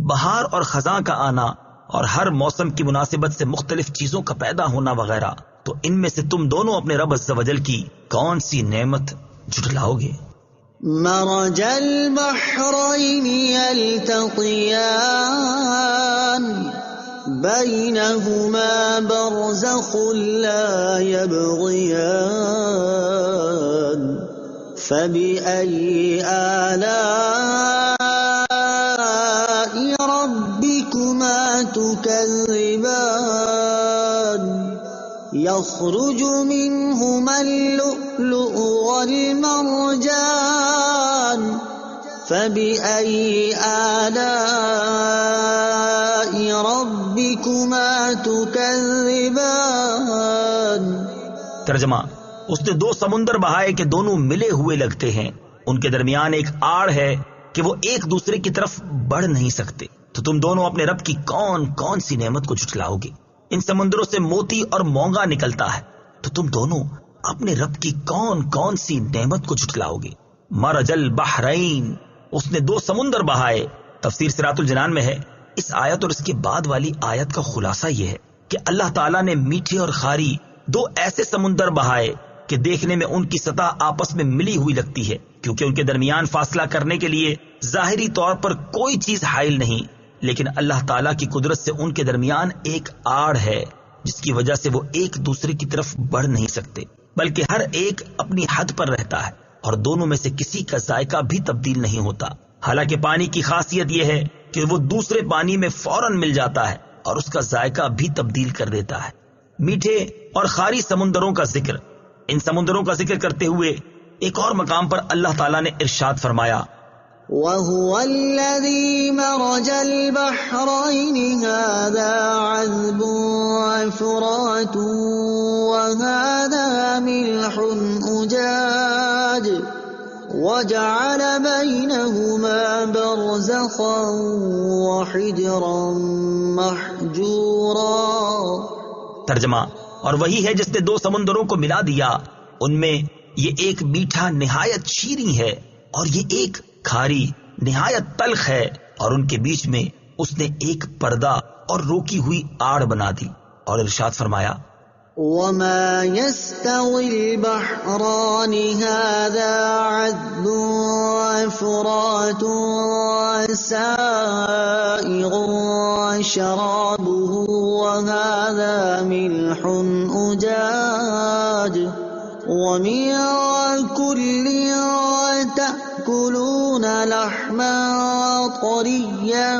بہار اور خزاں کا آنا اور ہر موسم کی مناسبت سے مختلف چیزوں کا پیدا ہونا وغیرہ، تو ان میں سے تم دونوں اپنے رب عز و جل کی کون سی نعمت جھٹلاؤ گے؟ مرج البحرين يلتقيان بينهما برزخ لا يبغيان فبأي آلاء ربكما تكذبان يخرج منهما اللؤلؤ والمرجان فبأي آلاء ربكما تكذبان۔ ترجمہ: اس نے دو سمندر بہائے کہ دونوں ملے ہوئے لگتے ہیں، ان کے درمیان ایک آڑ ہے کہ وہ ایک دوسرے کی طرف بڑھ نہیں سکتے، تو تم دونوں اپنے رب کی کون کون سی نعمت کو جھٹلاؤ گے؟ ان سمندروں سے موتی اور مونگا نکلتا ہے، تو تم دونوں اپنے رب کی کون کون سی نعمت کو جھٹلاؤ گے؟ مرج البحرین، اس نے دو سمندر بہائے۔ تفسیر صراط الجنان میں ہے، اس آیت اور اس کے بعد والی آیت کا خلاصہ یہ ہے کہ اللہ تعالیٰ نے میٹھے اور خاری دو ایسے سمندر بہائے کہ دیکھنے میں ان کی سطح آپس میں ملی ہوئی لگتی ہے، کیونکہ ان کے درمیان فاصلہ کرنے کے لیے ظاہری طور پر کوئی چیز حائل نہیں، لیکن اللہ تعالیٰ کی قدرت سے ان کے درمیان ایک آڑ ہے جس کی وجہ سے وہ ایک دوسرے کی طرف بڑھ نہیں سکتے، بلکہ ہر ایک اپنی حد پر رہتا ہے اور دونوں میں سے کسی کا ذائقہ بھی تبدیل نہیں ہوتا۔ حالانکہ پانی کی خاصیت یہ ہے کہ وہ دوسرے پانی میں فوراً مل جاتا ہے اور اس کا ذائقہ بھی تبدیل کر دیتا ہے۔ میٹھے اور خاری سمندروں کا ذکر، ان سمندروں کا ذکر کرتے ہوئے ایک اور مقام پر اللہ تعالیٰ نے ارشاد فرمایا، وَهُوَ الَّذِي مَرَجَ الْبَحْرَيْنِ هَذَا عَذْبٌ فُرَاتٌ وَهَذَا مِلْحٌ أُجَاجٌ وَجَعَلَ بَيْنَهُمَا بَرْزَخًا وَحِجْرًا مَحْجُورًا۔ ترجمہ: اور وہی ہے جس نے دو سمندروں کو ملا دیا، ان میں یہ ایک میٹھا نہایت شیریں ہے اور یہ ایک کھاری نہایت تلخ ہے، اور ان کے بیچ میں اس نے ایک پردہ اور روکی ہوئی آڑ بنا دی، اور ارشاد فرمایا، وَمَا يَسْتَوِي الْبَحْرَانِ هَذَا عَذْبٌ فُرَاتٌ سَائِغٌ شَرَابُهُ وَهَذَا مِلْحٌ أُجَاجٌ وَمِن كُلٍّ تَأْكُلُونَ لَحْمًا طَرِيًّا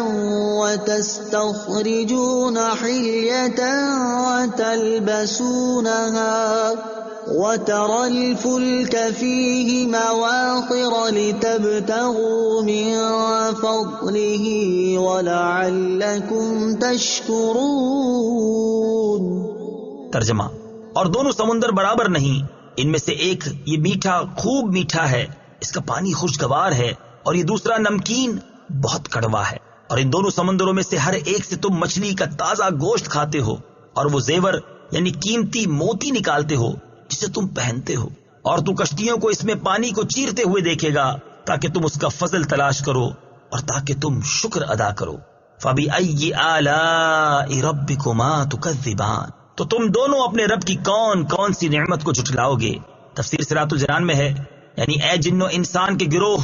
وَتَسْتَخْرِجُونَ حِلْيَةً وَتَلْبَسُونَهَا وَتَرَى الْفُلْكَ فِيهِ مَوَاخِرَ لِتَبْتَغُوا مِن فَضْلِهِ وَلَعَلَّكُمْ تَشْكُرُونَ۔ ترجمہ: اور دونوں سمندر برابر نہیں، ان میں سے ایک یہ میٹھا خوب میٹھا ہے، اس کا پانی خوشگوار ہے، اور یہ دوسرا نمکین بہت کڑوا ہے، اور ان دونوں سمندروں میں سے ہر ایک سے تم مچھلی کا تازہ گوشت کھاتے ہو، اور وہ زیور یعنی قیمتی موتی نکالتے ہو جسے تم پہنتے ہو، اور تو کشتیوں کو اس میں پانی کو چیرتے ہوئے دیکھے گا تاکہ تم اس کا فضل تلاش کرو اور تاکہ تم شکر ادا کرو۔ فَبِأَيِّ آلَاءِ رَبِّكُمَا تُكَذِّبَانِ، تو تم دونوں اپنے رب کی کون کون سی نعمت کو جھٹلاؤ گے؟ تفسیر صراط الجنان میں ہے، یعنی اے جن و انسان کے گروہ،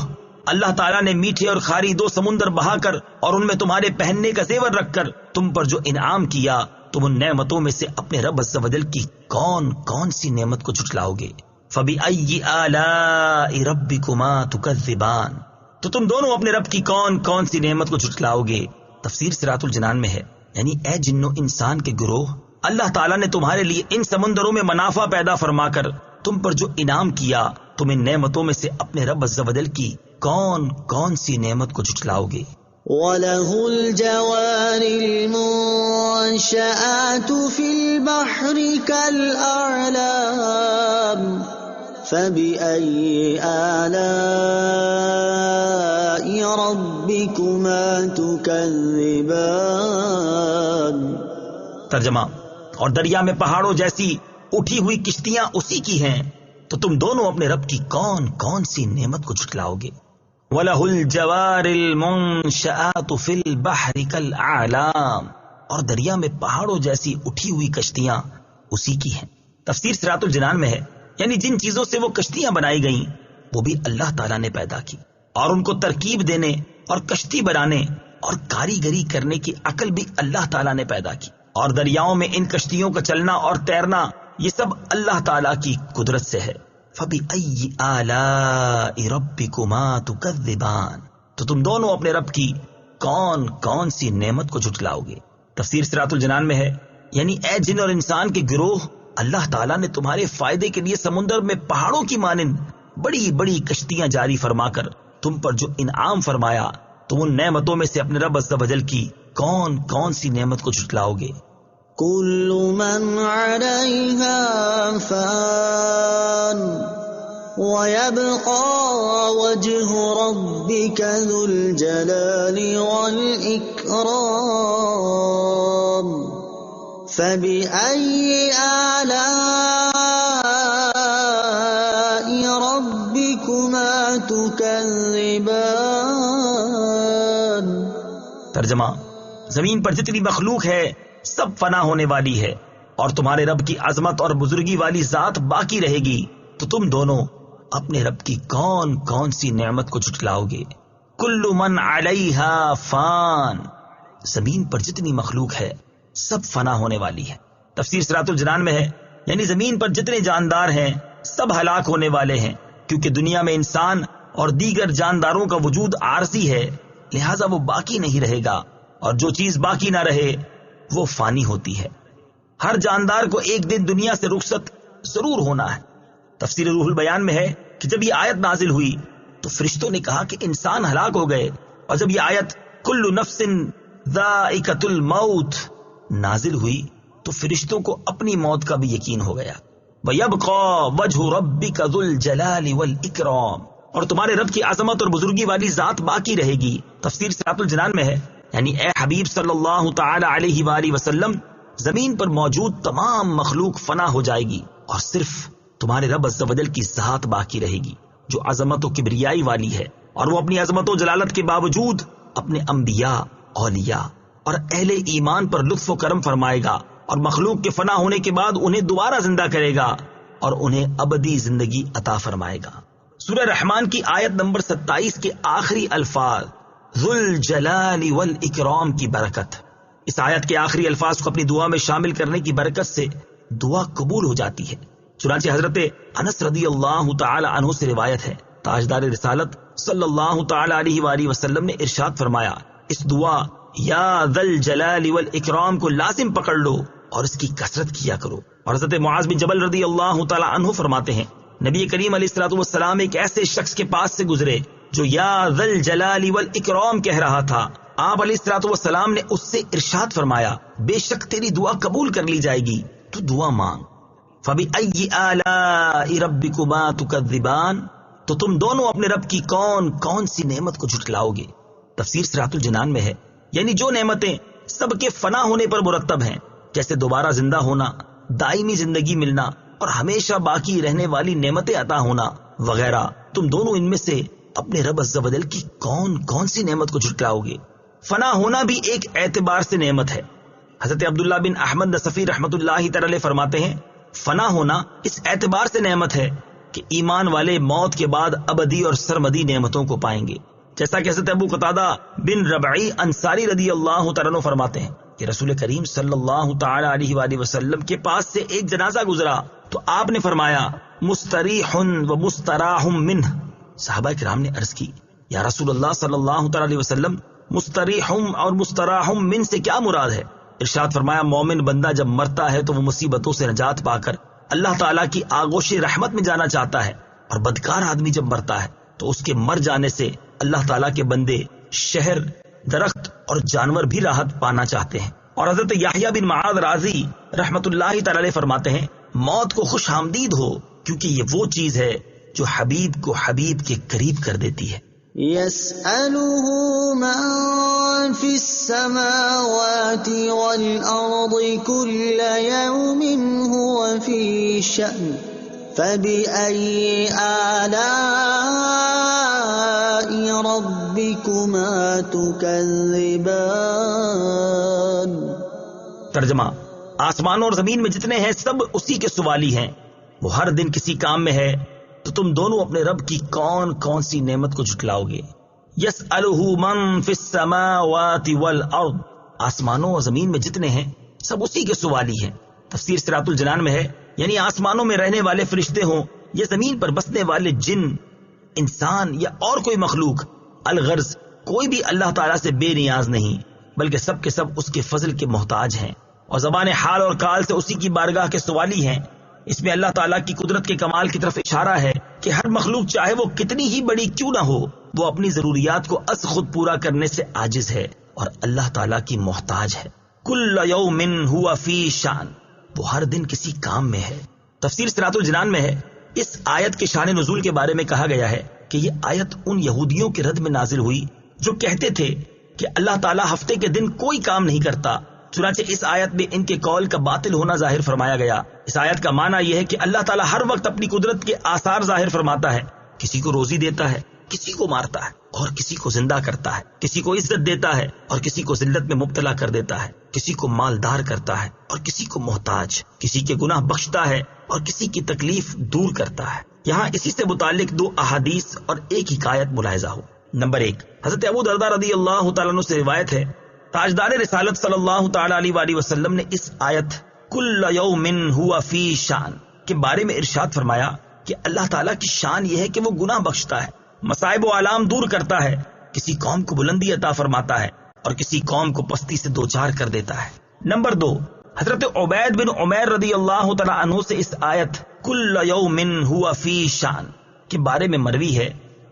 اللہ تعالیٰ نے میٹھے اور کھاری دو سمندر بہا کر اور ان میں تمہارے پہننے کا زیور رکھ کر تم پر جو انعام کیا، تم ان نعمتوں میں سے اپنے رب عز و جل کی کون کون سی نعمت کو جھٹلاؤ گے؟ فَبِأَيِّ آلَاءِ رَبِّكُمَا تُكَذِّبَانِ، تو تم دونوں اپنے رب کی کون کون سی نعمت کو جھٹلاؤ گے؟ تفسیر صراط الجنان میں ہے، یعنی اے جن و انسان کے گروہ، اللہ تعالیٰ نے تمہارے لیے ان سمندروں میں منافع پیدا فرما کر تم پر جو انعام کیا، تم ان نعمتوں میں سے اپنے رب عز و جل کی کون کون سی نعمت کو جھٹلاؤ گے؟ وَلَهُ الْجَوَارِ الْمُنشَآتُ فِي الْبَحْرِ كَالْأَعْلَامِ فَبِأَيِّ آلَاءِ رَبِّكُمَا تُكَذِّبَانِ۔ ترجمہ: اور دریا میں پہاڑوں جیسی اٹھی ہوئی کشتیاں اسی کی ہیں، تو تم دونوں اپنے رب کی کون کون سی نعمت کو جھٹلاؤ گے؟ وَلَهُ الْجَوَارِ الْمُنشَآتُ فِي الْبَحْرِ كَالْأَعْلَامِ، اور دریا میں پہاڑوں جیسی اٹھی ہوئی کشتیاں اسی کی ہیں۔ تفسیر صراط الجنان میں ہے یعنی جن چیزوں سے وہ کشتیاں بنائی گئیں وہ بھی اللہ تعالیٰ نے پیدا کی، اور ان کو ترکیب دینے اور کشتی بنانے اور کاریگری کرنے کی عقل بھی اللہ تعالیٰ نے پیدا کی، اور دریاؤں میں ان کشتیوں کا چلنا اور تیرنا یہ سب اللہ تعالیٰ کی قدرت سے ہے۔ فَبِأَيِّ آلَاءِ رَبِّكُمَا تُكَذِّبَانِ، تو تم دونوں اپنے رب کی کون کون سی نعمت کو جھٹلاؤ گے۔ تفسیر صراط الجنان میں ہے یعنی اے جن اور انسان کے گروہ، اللہ تعالیٰ نے تمہارے فائدے کے لیے سمندر میں پہاڑوں کی مانند بڑی بڑی کشتیاں جاری فرما کر تم پر جو انعام فرمایا، تم ان نعمتوں میں سے اپنے رب عز و جل کی کون کون سی نعمت کو جھٹلاؤ گے؟ كل من عليها فان ويبقى وجه ربك ذو الجلال والإكرام فبأي آلاء ربكما تكذبان۔ ترجمہ: زمین پر جتنی مخلوق ہے سب فنا ہونے والی ہے، اور تمہارے رب کی عظمت اور بزرگی والی ذات باقی رہے گی، تو تم دونوں اپنے رب کی کون کون سی نعمت کو جھٹلاؤ گے؟ کل من علیہا فان، زمین پر جتنی مخلوق ہے سب فنا ہونے والی ہے۔ تفسیر صراط الجنان میں ہے یعنی زمین پر جتنے جاندار ہیں سب ہلاک ہونے والے ہیں، کیونکہ دنیا میں انسان اور دیگر جانداروں کا وجود عارضی ہے، لہذا وہ باقی نہیں رہے گا، اور جو چیز باقی نہ رہے وہ فانی ہوتی ہے۔ ہر جاندار کو ایک دن دنیا سے رخصت ضرور ہونا ہے۔ تفسیر روح البیان میں ہے کہ جب یہ آیت نازل ہوئی تو فرشتوں نے کہا کہ انسان ہلاک ہو گئے، اور جب یہ آیت کل نفس ذائقۃ الموت نازل ہوئی تو فرشتوں کو اپنی موت کا بھی یقین ہو گیا۔ وَيَبْقَى وَجْهُ رَبِّكَ ذُو الْجَلَالِ وَالْإِكْرَامِ، اور تمہارے رب کی عظمت اور بزرگی والی ذات باقی رہے گی۔ تفسیر صراط الجنان میں ہے یعنی اے حبیب صلی اللہ تعالی علیہ وآلہ وسلم، زمین پر موجود تمام مخلوق فنا ہو جائے گی، اور صرف تمہارے رب عز و جل کی ذات باقی رہے گی جو عظمت و کبریائی والی ہے، اور وہ اپنی عظمت و جلالت کے باوجود اپنے انبیاء، اولیاء اور اہل ایمان پر لطف و کرم فرمائے گا، اور مخلوق کے فنا ہونے کے بعد انہیں دوبارہ زندہ کرے گا اور انہیں ابدی زندگی عطا فرمائے گا۔ سورہ رحمان کی آیت نمبر 27 کے آخری الفاظ ذو الجلال والاکرام کی برکت، اس آیت کے آخری الفاظ کو اپنی دعا میں شامل کرنے کی برکت سے دعا قبول ہو جاتی ہے۔ چنانچہ حضرت انس رضی اللہ تعالی عنہ سے روایت ہے، تاجدار رسالت صلی اللہ تعالی علیہ وآلہ وسلم نے ارشاد فرمایا، اس دعا یا ذا الجلال والاکرام کو لازم پکڑ لو اور اس کی کثرت کیا کرو۔ اور حضرت معاذ بن جبل رضی اللہ تعالی عنہ فرماتے ہیں، نبی کریم علیہ الصلوۃ والسلام ایک ایسے شخص کے پاس سے گزرے جو یا ذا الجلال والاکرام کہہ رہا تھا، آپ علیہ الصلوۃ والسلام نے اس سے ارشاد فرمایا، بے شک تیری دعا قبول کر لی جائے گی، تو دعا مانگ۔ فَبِأَيِّ آلَاءِ رَبِّكُمَا تُكَذِّبَانِ، تو تم دونوں اپنے رب کی کون کون سی نعمت کو جھٹلاؤ گے؟ تفسیر صراط الجنان میں ہے یعنی جو نعمتیں سب کے فنا ہونے پر مرتب ہیں، جیسے دوبارہ زندہ ہونا، دائمی زندگی ملنا اور ہمیشہ باقی رہنے والی نعمتیں عطا ہونا وغیرہ، تم دونوں ان میں سے اپنے رب عز و جل کی کون کون سی نعمت کو جھٹلاؤ گے؟ فنا ہونا بھی ایک اعتبار سے نعمت ہے۔ حضرت عبداللہ بن احمد نصفی رحمۃ اللہ تعالی فرماتے ہیں، فنا ہونا اس اعتبار سے نعمت ہے کہ ایمان والے موت کے بعد ابدی اور سرمدی نعمتوں کو پائیں گے، جیسا کہ حضرت ابو قتادہ بن ربعی انصاری رضی اللہ تعالیٰ عنہ فرماتے ہیں کہ رسول کریم صلی اللہ تعالی علیہ وآلہ وسلم کے پاس سے ایک جنازہ گزرا تو آپ نے فرمایا مستریح و مستراح منہ۔ صحابہ کرام نے عرض کی، یا رسول اللہ صلی اللہ تعالی علیہ وسلم، مستریح اور مستراح من سے کیا مراد ہے؟ ارشاد فرمایا، مومن بندہ جب مرتا ہے تو وہ مصیبتوں سے نجات پا کر اللہ تعالیٰ کی آغوش رحمت میں جانا چاہتا ہے، اور بدکار آدمی جب مرتا ہے تو اس کے مر جانے سے اللہ تعالیٰ کے بندے شہر، درخت اور جانور بھی راحت پانا چاہتے ہیں۔ اور حضرت یحییٰ بن معاذ رازی رحمت اللہ تعالی علیہ فرماتے ہیں، موت کو خوش آمدید ہو، کیونکہ یہ وہ چیز ہے جو حبیب کو حبیب کے قریب کر دیتی ہے۔ يسأله من في السماوات والأرض كل يوم هو في شأن فبأي آلاء ربكما تكذبان۔ ترجمہ: آسمانوں اور زمین میں جتنے ہیں سب اسی کے سوالی ہیں، وہ ہر دن کسی کام میں ہے، تو تم دونوں اپنے رب کی کون کون سی نعمت کو جھٹلاؤ گے؟ یسألہ من فی السماوات والارض، آسمانوں اور زمین میں جتنے ہیں سب اسی کے سوالی ہیں۔ تفسیر صراط الجنان میں ہے، یعنی آسمانوں میں رہنے والے فرشتے ہوں یا زمین پر بسنے والے جن، انسان یا اور کوئی مخلوق، الغرض کوئی بھی اللہ تعالیٰ سے بے نیاز نہیں، بلکہ سب کے سب اس کے فضل کے محتاج ہیں، اور زبان حال اور کال سے اسی کی بارگاہ کے سوالی ہیں۔ اس میں اللہ تعالیٰ کی قدرت کے کمال کی طرف اشارہ ہے کہ ہر مخلوق چاہے وہ کتنی ہی بڑی کیوں نہ ہو، وہ اپنی ضروریات کو از خود پورا کرنے سے عاجز ہے اور اللہ تعالیٰ کی محتاج ہے۔ کل یوم ہوا فی شان، وہ ہر دن کسی کام میں ہے۔ تفسیر صراط الجنان میں ہے، اس آیت کے شان نزول کے بارے میں کہا گیا ہے کہ یہ آیت ان یہودیوں کے رد میں نازل ہوئی جو کہتے تھے کہ اللہ تعالیٰ ہفتے کے دن کوئی کام نہیں کرتا، چنانچہ اس آیت میں ان کے قول کا باطل ہونا ظاہر فرمایا گیا۔ اس آیت کا معنی یہ ہے کہ اللہ تعالیٰ ہر وقت اپنی قدرت کے آثار ظاہر فرماتا ہے، کسی کو روزی دیتا ہے، کسی کو مارتا ہے اور کسی کو زندہ کرتا ہے، کسی کو عزت دیتا ہے اور کسی کو ذلت میں مبتلا کر دیتا ہے، کسی کو مالدار کرتا ہے اور کسی کو محتاج، کسی کے گناہ بخشتا ہے اور کسی کی تکلیف دور کرتا ہے۔ یہاں اسی سے متعلق دو احادیث اور ایک حکایت ملاحظہ ہو۔ نمبر 1، حضرت ابو درداء رضی اللہ تعالیٰ عنہ سے روایت ہے، تاجدار رسالت صلی اللہ تعالیٰ علیہ وآلہ وسلم نے اس آیت کل یوم ہوا فی شان کے بارے میں ارشاد فرمایا کہ اللہ تعالیٰ کی شان یہ ہے کہ وہ گناہ بخشتا ہے، مصائب و آلام دور کرتا ہے، کسی قوم کو بلندی عطا فرماتا ہے اور کسی قوم کو پستی سے دوچار کر دیتا ہے۔ نمبر 2، حضرت عبید بن عمیر رضی اللہ تعالیٰ عنہ سے اس آیت کل یوم ہوا فی شان کے بارے میں مروی ہے،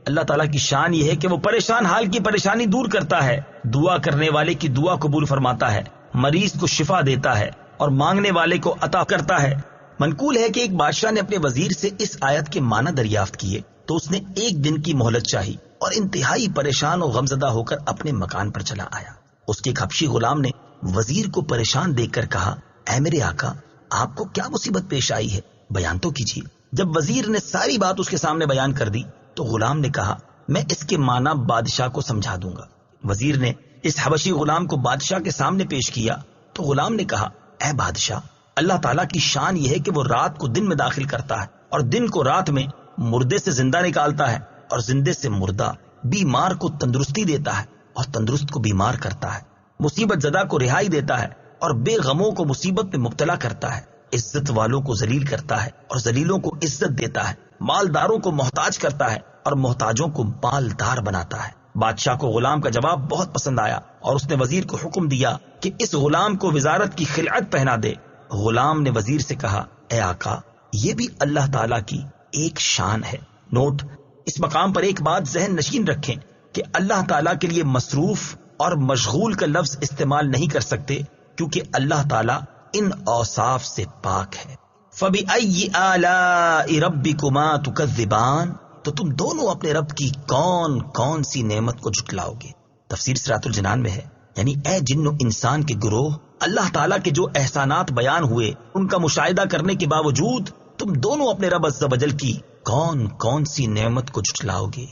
اللہ تعالیٰ کی شان یہ ہے کہ وہ پریشان حال کی پریشانی دور کرتا ہے، دعا کرنے والے کی دعا قبول فرماتا ہے، مریض کو شفا دیتا ہے اور مانگنے والے کو عطا کرتا ہے۔ منقول ہے کہ ایک بادشاہ نے اپنے وزیر سے اس آیت کے معنی دریافت کیے تو اس نے 1 دن کی مہلت چاہی اور انتہائی پریشان و غمزدہ ہو کر اپنے مکان پر چلا آیا۔ اس کے ایک حبشی غلام نے وزیر کو پریشان دیکھ کر کہا، اے میرے آقا، آپ کو کیا مصیبت پیش آئی ہے؟ بیان تو کیجیے۔ جب وزیر نے ساری بات اس کے سامنے بیان کر دی تو غلام نے کہا، میں اس کے معنی بادشاہ کو سمجھا دوں گا۔ وزیر نے اس حبشی غلام کو بادشاہ کے سامنے پیش کیا تو غلام نے کہا، اے بادشاہ، اللہ تعالیٰ کی شان یہ ہے کہ وہ رات کو دن میں داخل کرتا ہے اور دن کو رات میں، مردے سے زندہ نکالتا ہے اور زندے سے مردہ، بیمار کو تندرستی دیتا ہے اور تندرست کو بیمار کرتا ہے، مصیبت زدہ کو رہائی دیتا ہے اور بے غموں کو مصیبت میں مبتلا کرتا ہے، عزت والوں کو ذلیل کرتا ہے اور ذلیلوں کو عزت دیتا ہے، مالداروں کو محتاج کرتا ہے اور محتاجوں کو مالدار بناتا ہے۔ بادشاہ کو غلام کا جواب بہت پسند آیا اور اس نے وزیر کو حکم دیا کہ اس غلام کو وزارت کی خلعت پہنا دے۔ غلام نے وزیر سے کہا، اے آقا، یہ بھی اللہ تعالیٰ کی ایک شان ہے۔ نوٹ: اس مقام پر ایک بات ذہن نشین رکھیں کہ اللہ تعالیٰ کے لیے مصروف اور مشغول کا لفظ استعمال نہیں کر سکتے کیونکہ اللہ تعالیٰ ان اوصاف سے پاک ہے۔ فَبِأَيِّ آلَاءِ رَبِّكُمَا تُكَذِّبَانِ، تو تم دونوں اپنے رب کی کون کون سی نعمت کو جھٹلاؤ گے؟ تفسیر صراط الجنان میں ہے، یعنی اے جن و انسان کے گروہ، اللہ تعالیٰ کے جو احسانات بیان ہوئے ان کا مشاہدہ کرنے کے باوجود تم دونوں اپنے رب عز و جل کی کون کون سی نعمت کو جھٹلاؤ گے؟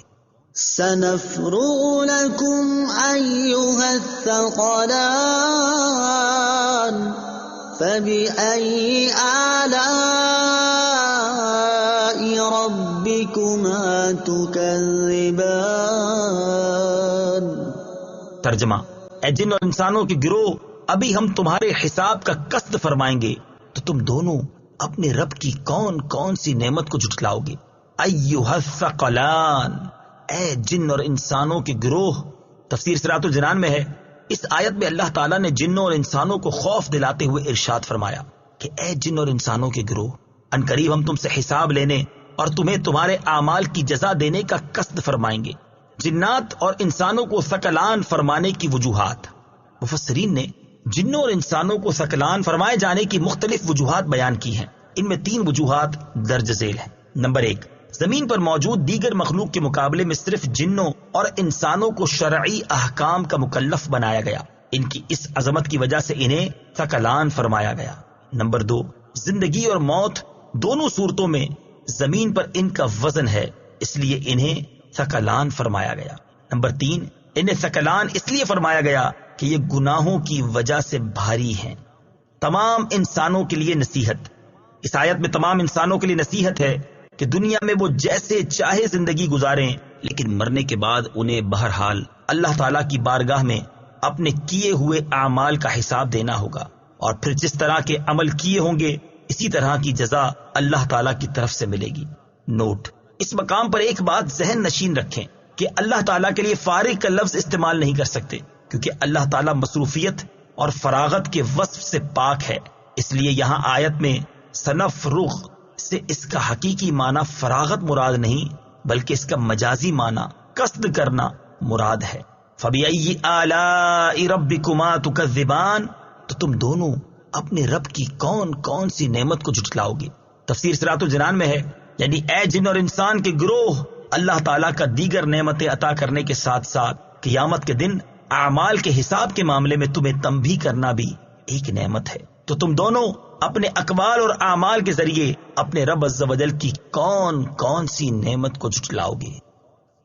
سنفرغ لكم أيها الثقلان فبأي آلاء ربكما تكذبان۔ ترجمہ: اے جن اور انسانوں کے گروہ، ابھی ہم تمہارے حساب کا قصد فرمائیں گے تو تم دونوں اپنے رب کی کون کون سی نعمت کو جھٹلاؤ گے؟ ایھا الثقلان، اے جن اور انسانوں کے گروہ۔ تفسیر صراط الجنان میں ہے، اس آیت میں اللہ تعالیٰ نے جنوں اور انسانوں کو خوف دلاتے ہوئے ارشاد فرمایا کہ اے جن اور انسانوں کے گروہ، ان قریب ہم تم سے حساب لینے اور تمہیں تمہارے اعمال کی جزا دینے کا قصد فرمائیں گے۔ جنات اور انسانوں کو ثقلان فرمانے کی وجوہات۔ مفسرین نے جنوں اور انسانوں کو ثقلان فرمائے جانے کی مختلف وجوہات بیان کی ہیں، ان میں 3 وجوہات درج ذیل ہیں۔ نمبر 1، زمین پر موجود دیگر مخلوق کے مقابلے میں صرف جنوں اور انسانوں کو شرعی احکام کا مکلف بنایا گیا، ان کی اس عظمت کی وجہ سے انہیں ثقلان فرمایا گیا۔ نمبر 2، زندگی اور موت دونوں صورتوں میں زمین پر ان کا وزن ہے، اس لیے انہیں ثقلان فرمایا گیا۔ نمبر 3، انہیں ثقلان اس لیے فرمایا گیا کہ یہ گناہوں کی وجہ سے بھاری ہیں۔ تمام انسانوں کے لیے نصیحت، اس آیت میں تمام انسانوں کے لیے نصیحت ہے کہ دنیا میں وہ جیسے چاہے زندگی گزاریں، لیکن مرنے کے بعد انہیں بہرحال اللہ تعالیٰ کی بارگاہ میں اپنے کیے ہوئے اعمال کا حساب دینا ہوگا، اور پھر جس طرح کے عمل کیے ہوں گے اسی طرح کی جزا اللہ تعالیٰ کی طرف سے ملے گی۔ نوٹ، اس مقام پر ایک بات ذہن نشین رکھیں کہ اللہ تعالیٰ کے لیے فارغ کا لفظ استعمال نہیں کر سکتے، کیونکہ اللہ تعالیٰ مصروفیت اور فراغت کے وصف سے پاک ہے۔ اس لیے یہاں آیت میں سنفرغ سے اس کا حقیقی معنی فراغت مراد نہیں، بلکہ اس کا مجازی معنی قصد کرنا مراد ہے۔ فَبِأَيِّ آلَاءِ رَبِّكُمَا تُكَذِّبَانِ، تو تم دونوں اپنے رب کی کون کون سی نعمت کو جھٹلاؤ گے؟ تفسیر صراط الجنان میں ہے، یعنی اے جن اور انسان کے گروہ، اللہ تعالیٰ کا دیگر نعمتیں عطا کرنے کے ساتھ ساتھ قیامت کے دن اعمال کے حساب کے معاملے میں تمہیں تنبیہ کرنا بھی ایک نعمت ہے۔ تو تم دونوں اپنے اقوال اور اعمال کے ذریعے اپنے رب عز و جل کی کون کون سی نعمت کو جھٹلاؤ گے؟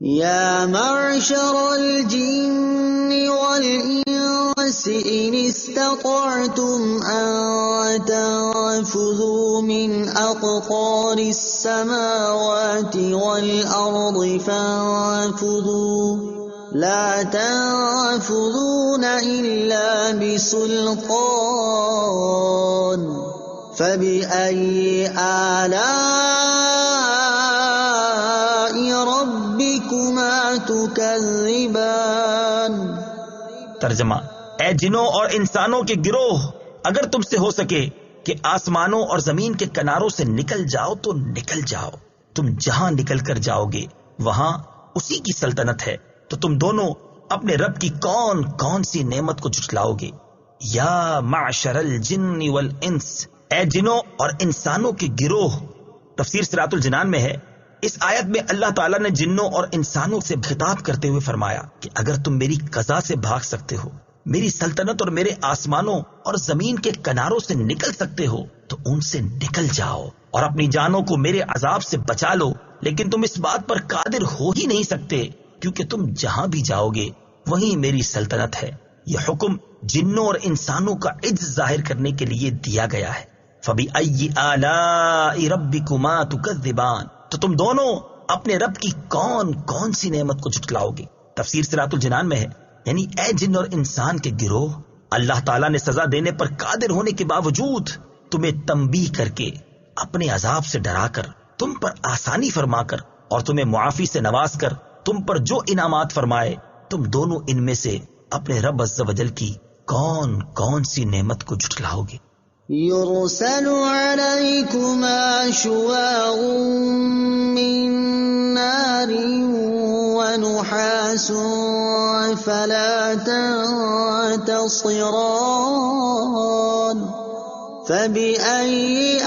یا معشر الجن والانس ان استطعتم ان تنفذوا من اقطار السماوات والارض فانفذوا لا تنفذون الا بسلطان فبأي آلاء ربكما تكذبان۔ ترجمہ، اے جنوں اور انسانوں کے گروہ، اگر تم سے ہو سکے کہ آسمانوں اور زمین کے کناروں سے نکل جاؤ تو نکل جاؤ، تم جہاں نکل کر جاؤ گے وہاں اسی کی سلطنت ہے، تو تم دونوں اپنے رب کی کون کون سی نعمت کو جھٹلاؤ گے؟ یا معشر الجن والانس، اے جنوں اور انسانوں کے گروہ۔ تفسیر صراط الجنان میں ہے، اس آیت میں اللہ تعالیٰ نے جنوں اور انسانوں سے خطاب کرتے ہوئے فرمایا کہ اگر تم میری قضا سے بھاگ سکتے ہو، میری سلطنت اور میرے آسمانوں اور زمین کے کناروں سے نکل سکتے ہو تو ان سے نکل جاؤ اور اپنی جانوں کو میرے عذاب سے بچا لو، لیکن تم اس بات پر قادر ہو ہی نہیں سکتے، کیونکہ تم جہاں بھی جاؤ گے وہیں میری سلطنت ہے۔ یہ حکم جنوں اور انسانوں کا عجز ظاہر کرنے کے لیے دیا گیا ہے۔ فَبِأَيِّ آلَاءِ رَبِّكُمَا تُكَذِّبَانِ، تو تم دونوں اپنے رب کی کون کون سی نعمت کو جھٹلاؤ گے؟ تفسیر صراط الجنان میں ہے، یعنی اے جن اور انسان کے گروہ، اللہ تعالیٰ نے سزا دینے پر قادر ہونے کے باوجود تمہیں تنبیہ کر کے، اپنے عذاب سے ڈرا کر، تم پر آسانی فرما کر اور تمہیں معافی سے نواز کر تم پر جو انعامات فرمائے، تم دونوں ان میں سے اپنے رب عز و جل کی کون کون سی نعمت کو جھٹلاؤ گے؟ يرسل عليكما شواظ من نار ونحاس فلا تنتصران فبأي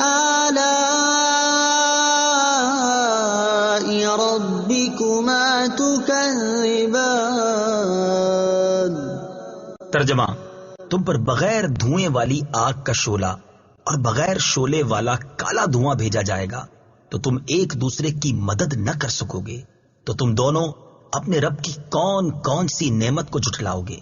آلاء ربكما تكذبان۔ ترجمہ، تم پر بغیر دھوئیں والی آگ کا شعلہ اور بغیر شعلے والا کالا دھواں بھیجا جائے گا تو تم ایک دوسرے کی مدد نہ کر سکو گے، تو تم دونوں اپنے رب کی کون کون سی نعمت کو جھٹلاؤ گے؟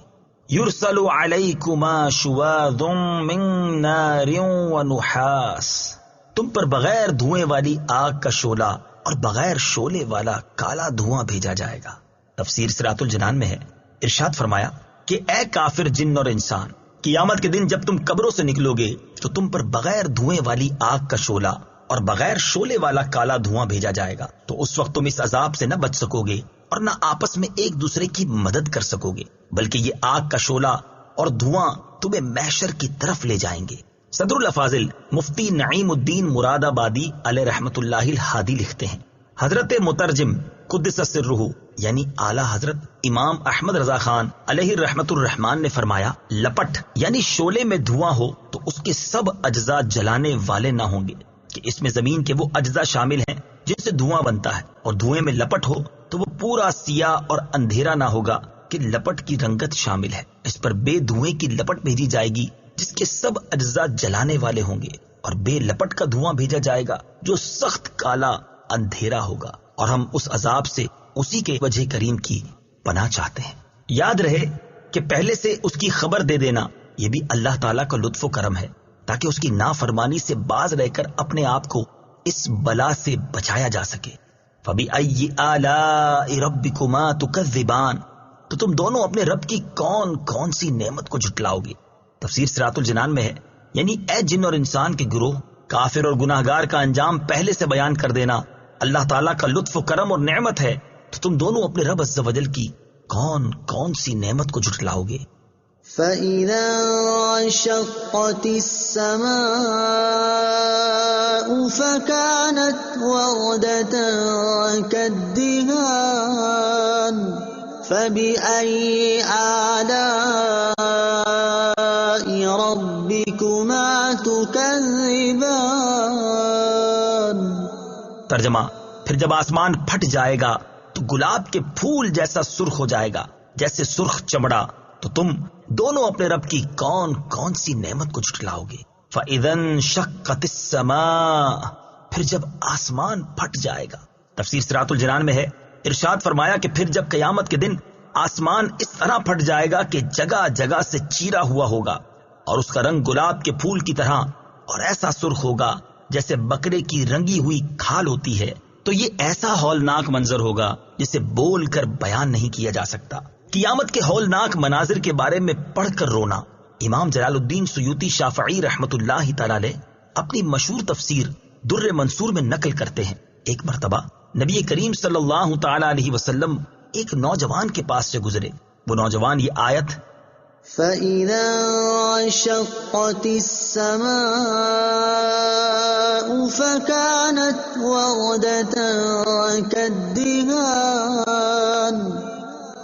یرسل علیکما شواظ من نار ونحاس، تم پر بغیر دھوئیں والی آگ کا شعلہ اور بغیر شعلے والا کالا دھواں بھیجا جائے گا۔ تفسیر صراط الجنان میں ہے، ارشاد فرمایا کہ اے کافر جن اور انسان، قیامت کے دن جب تم قبروں سے نکلو گے تو تم پر بغیر دھوئیں والی آگ کا شعلہ اور بغیر شعلے والا کالا دھواں بھیجا جائے گا، تو اس وقت تم اس عذاب سے نہ بچ سکو گے اور نہ آپس میں ایک دوسرے کی مدد کر سکو گے، بلکہ یہ آگ کا شعلہ اور دھواں تمہیں محشر کی طرف لے جائیں گے۔ صدر الافاضل مفتی نعیم الدین مراد آبادی علیہ رحمت اللہ الہادی لکھتے ہیں، حضرت مترجم قدس سرہ یعنی اعلیٰ حضرت امام احمد رضا خان علیہ رحمت الرحمان نے فرمایا، لپٹ یعنی شعلے میں دھواں ہو تو اس کے سب اجزاء جلانے والے نہ ہوں گے، کہ اس میں زمین کے وہ اجزاء شامل ہیں جن سے دھواں بنتا ہے، اور دھوئیں میں لپٹ ہو تو وہ پورا سیاہ اور اندھیرا نہ ہوگا کہ لپٹ کی رنگت شامل ہے، اس پر بے دھوئیں کی لپٹ بھیجی جائے گی جس کے سب اجزاء جلانے والے ہوں گے، اور بے لپٹ کا دھواں بھیجا جائے گا جو سخت کالا اندھیرا ہوگا، اور ہم اس عذاب سے اسی کے وجہ کریم کی پناہ چاہتے ہیں۔ یاد رہے کہ پہلے سے اس کی خبر دے دینا یہ بھی اللہ تعالیٰ کا لطف و کرم ہے، تاکہ اس کی نافرمانی سے باز رہ کر اپنے آپ کو اس بلا سے بچایا جا سکے۔ فَبِأَيِّ آلَاءِ رَبِّكُمَا تُكَذِّبَانِ، تو تم دونوں اپنے رب کی کون کون سی نعمت کو جھٹلاؤ گے؟ تفسیر صراط الجنان میں ہے، یعنی اے جن اور انسان کے گروہ، کافر اور گناہگار کا انجام پہلے سے بیان کر دینا اللہ تعالیٰ کا لطف و کرم اور نعمت ہے، تو تم دونوں اپنے رب عز و جل کی کون کون سی نعمت کو جھٹلاؤ گے؟ فَإِذَا انشَقَّتِ السَّمَاءُ فَكَانَتْ وَرْدَةً كَالدِّهَانِ فَبِأَيِّ آلَاءِ رَبِّكُمَا تُكَذِّبَانِ۔ ترجمہ، پھر جب آسمان پھٹ جائے گا تو گلاب کے پھول جیسا سرخ ہو جائے گا، جیسے سرخ چمڑا، تو تم دونوں اپنے رب کی کون کون سی نعمت کو جھٹلاؤ گے؟ فَإِذَا انشَقَّتِ السَّمَاءُ، پھر جب آسمان پھٹ جائے گا۔ تفسیر صراط الجنان میں ہے، ارشاد فرمایا کہ پھر جب قیامت کے دن آسمان اس طرح پھٹ جائے گا کہ جگہ جگہ سے چیرا ہوا ہوگا، اور اس کا رنگ گلاب کے پھول کی طرح اور ایسا سرخ ہوگا جیسے بکرے کی رنگی ہوئی کھال ہوتی ہے، تو یہ ایسا ہولناک منظر ہوگا جسے بول کر بیان نہیں کیا جا سکتا۔ قیامت کے ہولناک مناظر کے بارے میں پڑھ کر رونا امام جلال الدین سیوطی شافعی رحمت اللہ تعالی علیہ اپنی مشہور تفسیر در منصور میں نقل کرتے ہیں۔ ایک مرتبہ نبی کریم صلی اللہ تعالی علیہ وسلم ایک نوجوان کے پاس سے گزرے۔ وہ نوجوان یہ آیت فَإِذَا انشَقَّتِ السَّمَاءُ فَكَانَتْ وَرْدَةً كَالدِّهَانِ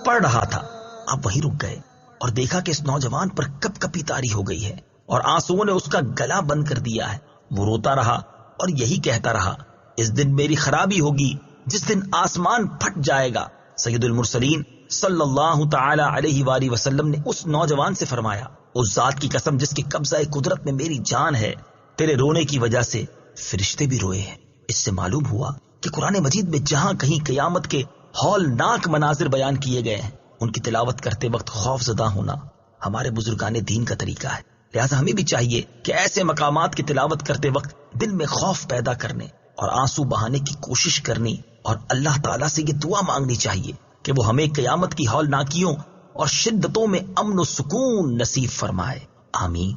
پڑھ رہا تھا، آپ وہیں رک گئے اور دیکھا کہ اس نوجوان پر کپ کپی طاری ہو گئی ہے اور آنسوؤں نے اس کا گلا بند کر دیا ہے۔ وہ روتا رہا اور یہی کہتا رہا، اس دن میری خرابی ہوگی جس دن آسمان پھٹ جائے گا۔ سید المرسلین صلی اللہ تعالی علیہ وآلہ وسلم نے اس نوجوان سے فرمایا، اس ذات کی قسم جس کے قبضہ قدرت میں میری جان ہے، تیرے رونے کی وجہ سے فرشتے بھی روئے ہیں۔ اس سے معلوم ہوا کہ قرآن مجید میں جہاں کہیں قیامت کے ہولناک مناظر بیان کیے گئے ہیں، ان کی تلاوت کرتے وقت خوف زدہ ہونا ہمارے بزرگان دین کا طریقہ ہے۔ لہٰذا ہمیں بھی چاہیے کہ ایسے مقامات کی تلاوت کرتے وقت دل میں خوف پیدا کرنے اور آنسو بہانے کی کوشش کرنی اور اللہ تعالیٰ سے یہ دعا مانگنی چاہیے کہ وہ ہمیں قیامت کی ہولناکیوں اور شدتوں میں امن و سکون نصیب فرمائے، آمین۔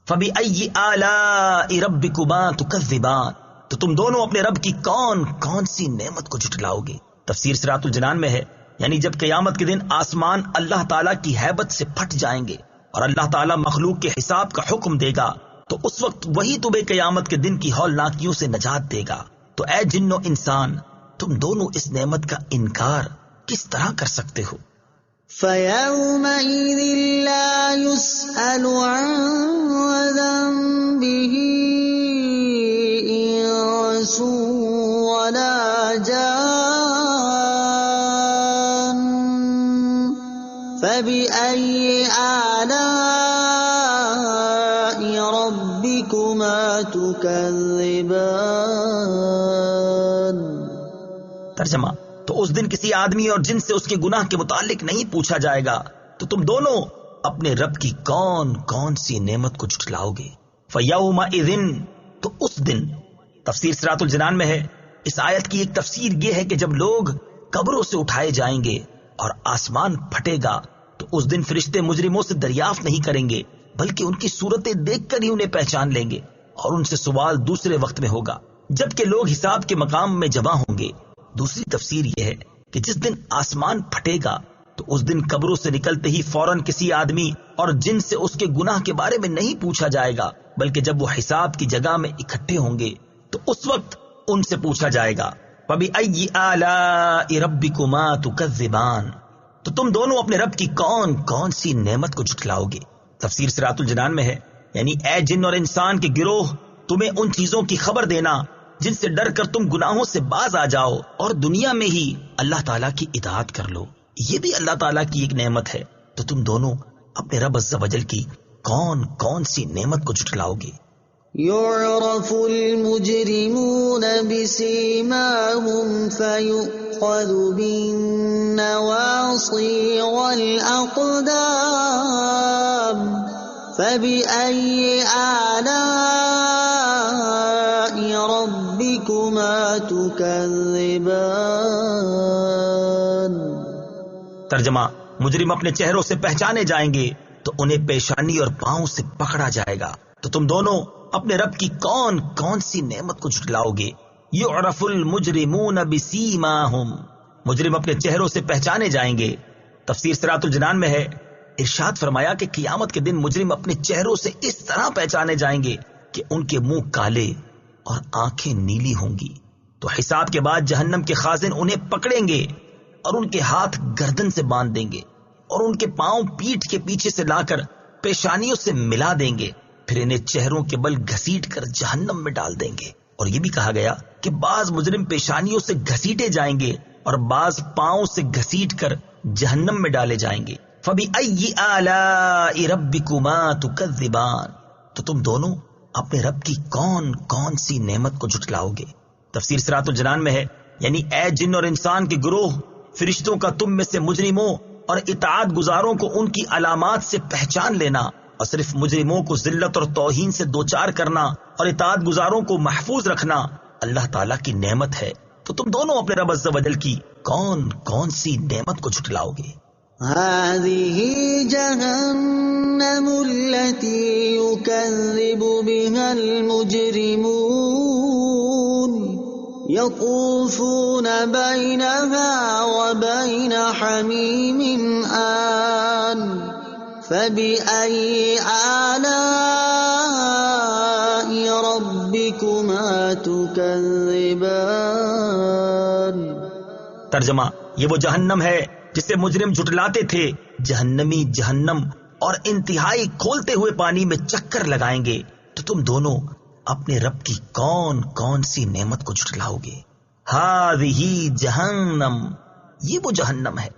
فَبِأَيِّ آلَاءِ رَبِّكُمَا تُكَذِّبَانِ، تو تم دونوں اپنے رب کی کون کون سی نعمت کو جھٹلاؤ گے؟ تفسیر صراط الجنان میں ہے، یعنی جب قیامت کے دن آسمان اللہ تعالیٰ کی ہیبت سے پھٹ جائیں گے اور اللہ تعالیٰ مخلوق کے حساب کا حکم دے گا، تو اس وقت وہی تمہیں قیامت کے دن کی ہولناکیوں سے نجات دے گا۔ تو اے جن و انسان، تم دونوں اس نعمت کا انکار کس طرح کر سکتے ہو؟ فَيَوْمَئِذٍ لَا يُسْأَلُ عَنْ ذَنبِهِ إِنسٌ وَلَا جَانٌّ فَبِأَيِّ آلَاءِ رَبِّكُمَا تُكَذِّبَانِ۔ ترجمہ، تو اس دن کسی آدمی اور جن سے اس کے گناہ کے متعلق نہیں پوچھا جائے گا، تو تم دونوں اپنے رب کی کون کون سی نعمت کو جھٹلاؤ گے؟ فَيَوْمَئِذٍ، تو اس دن۔ تفسیر صراط الجنان میں ہے، اس آیت کی ایک تفسیر یہ ہے کہ جب لوگ قبروں سے اٹھائے جائیں گے اور آسمان پھٹے گا تو اس دن فرشتے مجرموں سے دریافت نہیں کریں گے، بلکہ ان کی صورتیں دیکھ کر ہی انہیں پہچان لیں گے اور ان سے سوال دوسرے وقت میں ہوگا جبکہ لوگ حساب کے مقام میں جمع ہوں گے۔ دوسری تفسیر یہ ہے کہ جس دن آسمان پھٹے گا تو اس دن قبروں سے نکلتے ہی فوراً کسی آدمی اور جن سے اس کے گناہ کے بارے میں نہیں پوچھا جائے گا، بلکہ جب وہ حساب کی جگہ میں اکٹھے ہوں گے تو اس وقت ان سے پوچھا جائے گا، فَبِأَيِّ آلَاءِ رَبِّكُمَا تُكَذِّبَانِ، تو تم دونوں اپنے رب کی کون کون سی نعمت کو جھٹلاؤ گے؟ تفسیر صراط الجنان میں ہے، یعنی اے جن اور انسان کے گروہ، تمہیں ان چیزوں کی خبر دینا جن سے ڈر کر تم گناہوں سے باز آ جاؤ اور دنیا میں ہی اللہ تعالیٰ کی اطاعت کر لو، یہ بھی اللہ تعالیٰ کی ایک نعمت ہے۔ تو تم دونوں اپنے رب عز و جل کی کون کون سی نعمت کو جھٹلاؤ گے؟ يعرف المجرمون بسيماهم فيؤخذ بالنواصي والأقدام فبأي آلاء ربكما تكذبان۔ ترجمہ، مجرم اپنے چہروں سے پہچانے جائیں گے تو انہیں پیشانی اور پاؤں سے پکڑا جائے گا، تو تم دونوں اپنے رب کی کون کون سی نعمت کو جھٹلاؤ گے؟ یعرف المجرمون بسیماہم، مجرم اپنے چہروں سے پہچانے جائیں گے۔ تفسیر صراط الجنان میں ہے، ارشاد فرمایا کہ قیامت کے دن مجرم اپنے چہروں سے اس طرح پہچانے جائیں گے کہ ان کے منہ کالے اور آنکھیں نیلی ہوں گی، تو حساب کے بعد جہنم کے خازن انہیں پکڑیں گے اور ان کے ہاتھ گردن سے باندھ دیں گے اور ان کے پاؤں پیٹھ کے پیچھے سے لا کر پیشانیوں سے ملا دیں گے، پھر انہیں چہروں کے بل گھسیٹ کر جہنم میں ڈال دیں گے۔ اور یہ بھی کہا گیا کہ بعض مجرم پیشانیوں سے گھسیٹے جائیں گے اور بعض پاؤں سے گھسیٹ کر جہنم میں ڈالے جائیں گے۔ فَبِأَيِّ آلَاءِ رَبِّكُمَا تُكَذِّبَانِ، تو تم دونوں اپنے رب کی کون کون سی نعمت کو جھٹلاؤ گے؟ تفسیر صراط الجنان میں ہے، یعنی اے جن اور انسان کے گروہ، فرشتوں کا تم میں سے مجرموں اور اطاعت گزاروں کو ان کی علامات سے پہچان لینا، اور صرف مجرموں کو ذلت اور توہین سے دوچار کرنا اور اطاعت گزاروں کو محفوظ رکھنا اللہ تعالیٰ کی نعمت ہے، تو تم دونوں اپنے رب عز و جل کی کون کون سی نعمت کو جھٹلاؤ گے؟ هذه جهنم التي يكذب بها المجرمون يطوفون بينها وبين حميم آن فبأي آلاء ربكما تكذبان۔ ترجمہ، یہ وہ جہنم ہے جسے مجرم جھٹلاتے تھے، جہنمی جہنم اور انتہائی کھولتے ہوئے پانی میں چکر لگائیں گے، تو تم دونوں اپنے رب کی کون کون سی نعمت کو جھٹلاؤ گے؟ ہذہ جہنم، یہ وہ جہنم ہے۔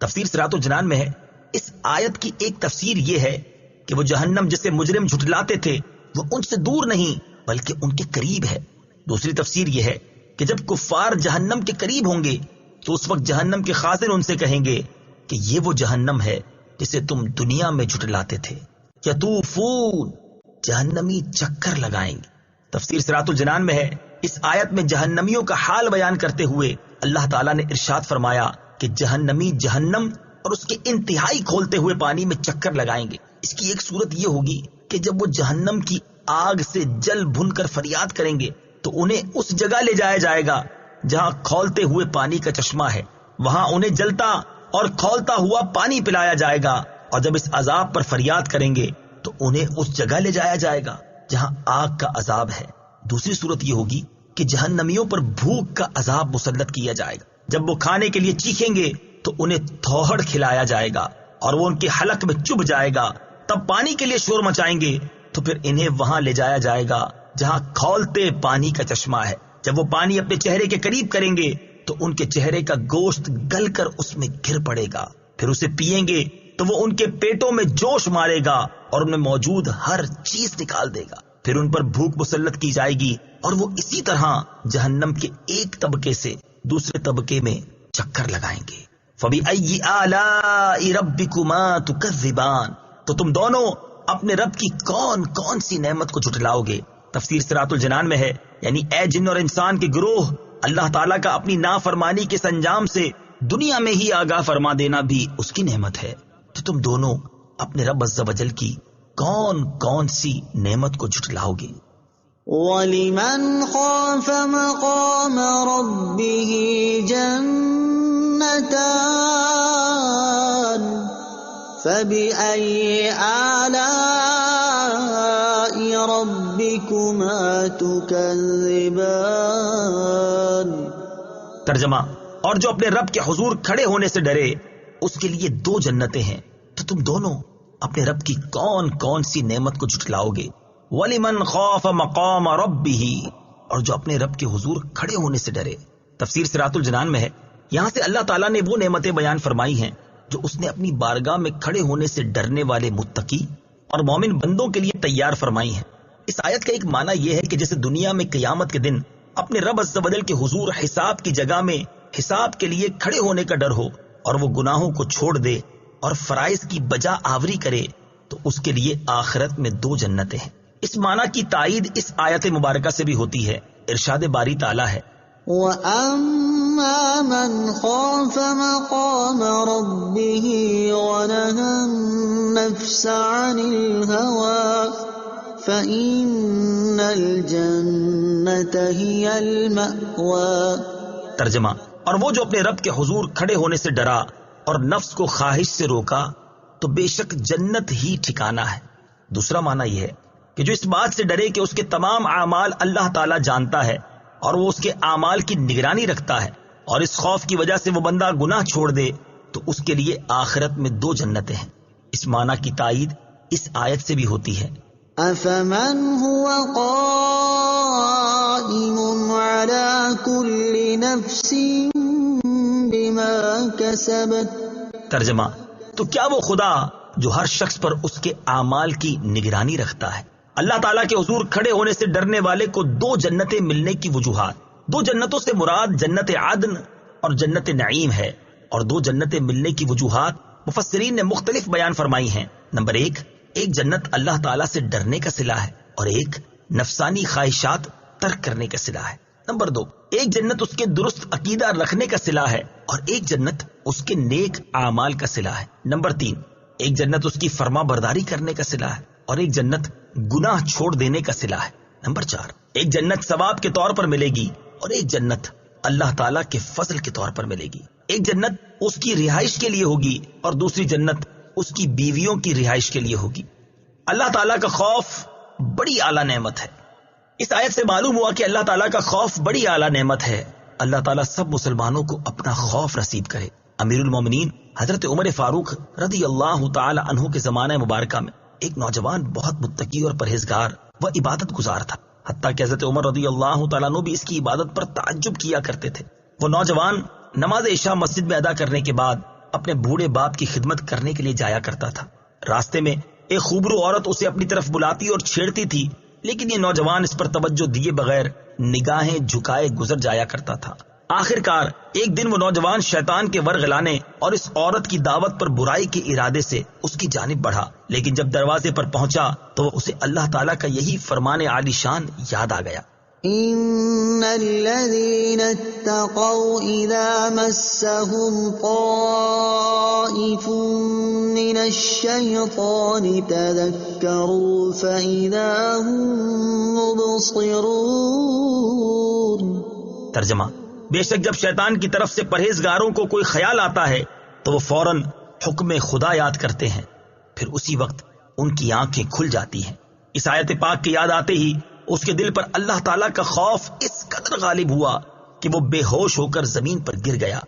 تفسیر صراط الجنان میں ہے، اس آیت کی ایک تفسیر یہ ہے کہ وہ جہنم جسے مجرم جھٹلاتے تھے وہ ان سے دور نہیں بلکہ ان کے قریب ہے۔ دوسری تفسیر یہ ہے کہ جب کفار جہنم کے قریب ہوں گے تو اس وقت جہنم کے خازن ان سے کہیں گے کہ یہ وہ جہنم ہے جسے تم دنیا میں جھٹلاتے تھے۔ یطوفون، جہنمی چکر لگائیں گے۔ تفسیر صراط الجنان میں ہے، اس آیت میں جہنمیوں کا حال بیان کرتے ہوئے اللہ تعالیٰ نے ارشاد فرمایا کہ جہنمی جہنم اور اس کے انتہائی کھولتے ہوئے پانی میں چکر لگائیں گے۔ اس کی ایک صورت یہ ہوگی کہ جب وہ جہنم کی آگ سے جل بھن کر فریاد کریں گے تو انہیں اس جگہ لے جایا جائے گا جہاں کھولتے ہوئے پانی کا چشمہ ہے، وہاں انہیں جلتا اور کھولتا ہوا پانی پلایا جائے گا، اور جب اس عذاب پر فریاد کریں گے تو انہیں اس جگہ لے جایا جائے گا جہاں آگ کا عذاب ہے۔ دوسری صورت یہ ہوگی کہ جہنمیوں پر بھوک کا عذاب مسلط کیا جائے گا، جب وہ کھانے کے لیے چیخیں گے تو انہیں تھوہڑ کھلایا جائے گا اور وہ ان کے حلق میں چبھ جائے گا، تب پانی کے لیے شور مچائیں گے تو پھر انہیں وہاں لے جایا جائے گا جہاں کھولتے پانی کا چشمہ ہے۔ جب وہ پانی اپنے چہرے کے قریب کریں گے تو ان کے چہرے کا گوشت گل کر اس میں گر پڑے گا، پھر اسے پیئیں گے تو وہ ان کے پیٹوں میں جوش مارے گا اور ان میں موجود ہر چیز نکال دے گا، پھر ان پر بھوک مسلط کی جائے گی اور وہ اسی طرح جہنم کے ایک طبقے سے دوسرے طبقے میں چکر لگائیں گے۔ فَبِأَيِّ آلَاءِ رَبِّكُمَا تُكَذِّبَانِ، تو تم دونوں اپنے رب کی کون کون سی نعمت کو جھٹلاؤ گے؟ تفسیر صراط الجنان میں ہے، یعنی اے جن اور انسان کے گروہ، اللہ تعالیٰ کا اپنی نافرمانی کے سنجام سے دنیا میں ہی آگاہ فرما دینا بھی اس کی نعمت ہے، تو تم دونوں اپنے رب عز و جل کی کون کون سی نعمت کو جھٹلاؤ گے؟ وَلِمَنْ خَافَ مَقَامَ رَبِّهِ جَنَّتَانِ فَبِأَيِّ آلَاءِ رَبِّكُمَا تُكَذِّبَانِ۔ ترجمہ، اور جو اپنے رب کے حضور کھڑے ہونے سے ڈرے اس کے لیے دو جنتیں ہیں، تو تم دونوں اپنے رب کی کون کون سی نعمت کو جھٹلاؤ گے؟ وَلِمَنْ خَافَ مَقَامَ رَبِّهِ، اور جو اپنے رب کے حضور کھڑے ہونے سے ڈرے۔ تفسیر صراط الجنان میں ہے، یہاں سے اللہ تعالیٰ نے وہ نعمتیں بیان فرمائی ہیں جو اس نے اپنی بارگاہ میں کھڑے ہونے سے ڈرنے والے متقی اور مومن بندوں کے لیے تیار فرمائی ہیں۔ اس آیت کا ایک معنی یہ ہے کہ جیسے دنیا میں قیامت کے دن اپنے رب عز و جل کے حضور حساب کی جگہ میں حساب کے لیے کھڑے ہونے کا ڈر ہو اور وہ گناہوں کو چھوڑ دے اور فرائض کی بجا آوری کرے، تو اس کے لیے آخرت میں 2 جنتیں ہیں۔ اس معنی کی تائید اس آیت مبارکہ سے بھی ہوتی ہے۔ ارشاد باری تعالیٰ ہے وَأَمَّا مَنْ خَافَ مَقَامَ رَبِّهِ وَنَهَى النَّفْسَ عَنِ الْهَوَىٰ فَإِنَّ الْجَنَّةَ هِيَ الْمَأْوَىٰ۔ ترجمہ، اور وہ جو اپنے رب کے حضور کھڑے ہونے سے ڈرا اور نفس کو خواہش سے روکا تو بے شک جنت ہی ٹھکانہ ہے۔ دوسرا معنی یہ ہے کہ جو اس بات سے ڈرے کہ اس کے تمام اعمال اللہ تعالیٰ جانتا ہے اور وہ اس کے اعمال کی نگرانی رکھتا ہے، اور اس خوف کی وجہ سے وہ بندہ گناہ چھوڑ دے تو اس کے لیے آخرت میں 2 جنتیں ہیں۔ اس معنی کی تائید اس آیت سے بھی ہوتی ہے۔ أَفَمَنْ هُوَ قَائِمٌ عَلَى كُلِّ نَفْسٍ بِمَا كَسَبَتْ۔ ترجمہ، تو کیا وہ خدا جو ہر شخص پر اس کے اعمال کی نگرانی رکھتا ہے۔ اللہ تعالیٰ کے حضور کھڑے ہونے سے ڈرنے والے کو 2 جنتیں ملنے کی وجوہات۔ 2 جنتوں سے مراد جنت عدن اور جنت نعیم ہے، اور 2 جنتیں ملنے کی وجوہات مفسرین نے مختلف بیان فرمائی ہیں۔ نمبر 1، ایک جنت اللہ تعالیٰ سے ڈرنے کا صلہ ہے، اور ایک نفسانی خواہشات ترک کرنے کا صلہ ہے۔ نمبر 2، ایک جنت اس کے درست عقیدہ رکھنے کا صلہ ہے، اور ایک جنت اس کے نیک اعمال کا صلہ ہے۔ نمبر 3، ایک جنت اس کی فرما برداری کرنے کا صلہ ہے، اور ایک جنت گناہ چھوڑ دینے کا صلہ ہے۔ نمبر 4، ایک جنت ثواب کے طور پر ملے گی، اور ایک جنت اللہ تعالیٰ کے فضل کے طور پر ملے گی۔ ایک جنت اس کی رہائش کے لیے ہوگی، اور دوسری جنت اس کی بیویوں کی رہائش کے لیے ہوگی۔ اللہ تعالیٰ کا خوف بڑی اعلیٰ نعمت ہے۔ اس آیت سے معلوم ہوا کہ اللہ تعالیٰ کا خوف بڑی اعلیٰ نعمت ہے۔ اللہ تعالیٰ سب مسلمانوں کو اپنا خوف نصیب کرے۔ امیر المومنین حضرت عمر فاروق رضی اللہ تعالی عنہ کے زمانہ مبارکہ میں ایک نوجوان بہت متقی اور پرہیزگار و عبادت گزار تھا، حتیٰ کہ حضرت عمر رضی اللہ تعالیٰ عنہ بھی اس کی عبادت پر تعجب کیا کرتے تھے۔ وہ نوجوان نماز عشاء مسجد میں ادا کرنے کے بعد اپنے بوڑھے باپ کی خدمت کرنے کے لیے جایا کرتا تھا۔ راستے میں ایک خوبرو عورت اسے اپنی طرف بلاتی اور چھیڑتی تھی، لیکن یہ نوجوان اس پر توجہ دیے بغیر نگاہیں جھکائے گزر جایا کرتا تھا۔ آخر کار ایک دن وہ نوجوان شیطان کے ورغ لانے اور اس عورت کی دعوت پر برائی کے ارادے سے اس کی جانب بڑھا، لیکن جب دروازے پر پہنچا تو اسے اللہ تعالیٰ کا یہی فرمان عالی شان یاد آ گیا۔ إِنَّ الَّذِينَ اتَّقَوْا إِذَا مَسَّهُمْ طَائِفٌ مِّنَ الشَّيْطَانِ تَذَكَّرُوا فَإِذَا هُم مُّبْصِرُونَ۔ ترجمہ، بے شک جب شیطان کی طرف سے پرہیزگاروں کو کوئی خیال آتا ہے تو وہ فوراً حکم خدا یاد کرتے ہیں، پھر اسی وقت ان کی آنکھیں کھل جاتی ہیں۔ اس آیت پاک کی یاد آتے ہی اس کے دل پر اللہ تعالیٰ کا خوف اس قدر غالب ہوا کہ وہ بے ہوش ہو کر زمین پر گر گیا۔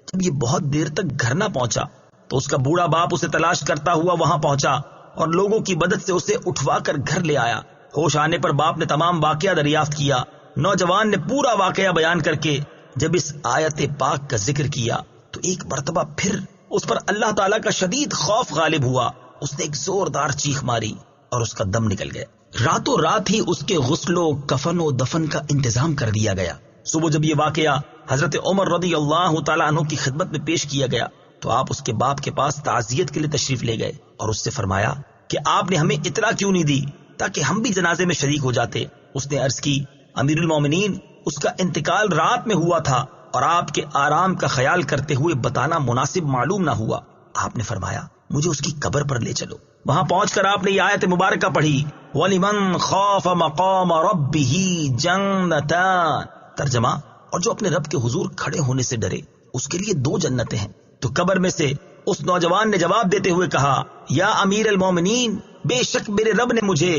جب یہ بہت دیر تک گھر نہ پہنچا تو اس کا بوڑھا باپ اسے تلاش کرتا ہوا وہاں پہنچا اور لوگوں کی مدد سے اسے اٹھوا کر گھر لے آیا۔ ہوش آنے پر باپ نے تمام واقعہ دریافت کیا۔ نوجوان نے پورا واقعہ بیان کر کے جب اس آیت پاک کا ذکر کیا تو ایک مرتبہ پھر اس پر اللہ تعالیٰ کا شدید خوف غالب ہوا۔ اس نے ایک زوردار چیخ ماری اور اس کا دم نکل گیا۔ راتوں رات ہی اس کے غسل و کفن و دفن کا انتظام کر دیا گیا۔ صبح جب یہ واقعہ حضرت عمر رضی اللہ تعالیٰ عنہ کی خدمت میں پیش کیا گیا تو آپ اس کے باپ کے پاس تعزیت کے لیے تشریف لے گئے اور اس سے فرمایا کہ آپ نے ہمیں اطلاع کیوں نہیں دی تاکہ ہم بھی جنازے میں شریک ہو جاتے۔ اس نے عرض کی، امیر المومنین، اس کا انتقال رات میں ہوا تھا اور آپ کے آرام کا خیال کرتے ہوئے بتانا مناسب معلوم نہ ہوا۔ آپ نے فرمایا مجھے اس کی قبر پر لے چلو۔ وہاں پہنچ کر آپ نے یہ آیت مبارکہ پڑھی، وَلِمَنْ خَافَ مَقَامَ رَبِّهِ جَنَّتَانِ۔ ترجمہ، اور جو اپنے رب کے حضور کھڑے ہونے سے ڈرے اس کے لیے 2 جنتیں ہیں۔ تو قبر میں سے اس نوجوان نے جواب دیتے ہوئے کہا، یا امیر المومنین، بے شک میرے رب نے مجھے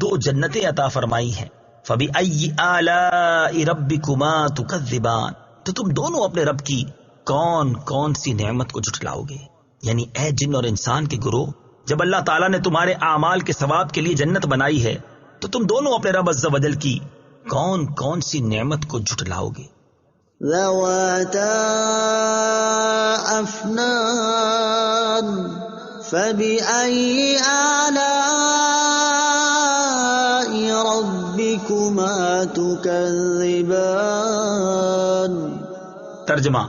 2 جنتیں عطا فرمائی ہیں۔ فَبِأَيِّ آلَاءِ رَبِّكُمَا تُكَذِّبَانِ۔ تو تم دونوں اپنے رب کی کون کون سی نعمت کو جھٹلاؤ گے؟ یعنی اے جن اور انسان کے گروہ، جب اللہ تعالیٰ نے تمہارے اعمال کے ثواب کے لیے جنت بنائی ہے تو تم دونوں اپنے رب عز و جل کی کون کون سی نعمت کو جھٹلاؤ گے؟ ذواتا افنان فبأي آلاء ربكما تكذبان. ترجمہ: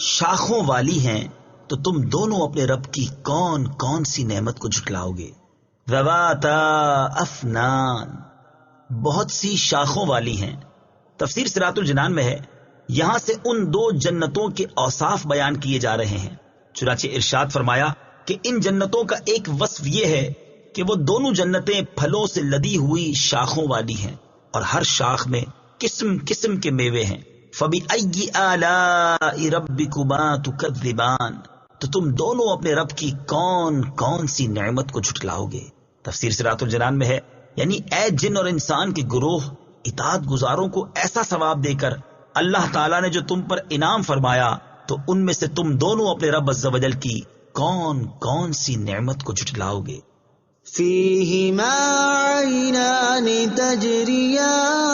شاخوں والی ہیں تو تم دونوں اپنے رب کی کون کون سی نعمت کو جھٹلاؤ گے. ذواتا افنان، بہت سی شاخوں والی ہیں. تفسیر صراط الجنان میں ہے، یہاں سے ان دو جنتوں کے اوصاف بیان کیے جا رہے ہیں. چنانچہ ارشاد فرمایا کہ ان جنتوں کا ایک وصف یہ ہے کہ وہ دونوں جنتیں پھلوں سے لدی ہوئی شاخوں والی ہیں اور ہر شاخ میں قسم قسم کے میوے ہیں. فَبِأَيِّ آلَاءِ رَبِّكُمَا تُكَذِّبَانِ، تو تم دونوں اپنے رب کی کون کون سی نعمت کو جھٹلاؤ گے. تفسیر صراط الجنان میں ہے، یعنی اے جن اور انسان کے گروہ، اطاعت گزاروں کو ایسا ثواب دے کر اللہ تعالیٰ نے جو تم پر انعام فرمایا تو ان میں سے تم دونوں اپنے رب عز و جل کی کون کون سی نعمت کو جھٹلاؤ گے. فیہما عینان تجریان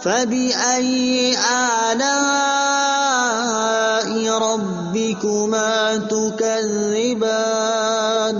فبأي آلاء ربكما تكذبان.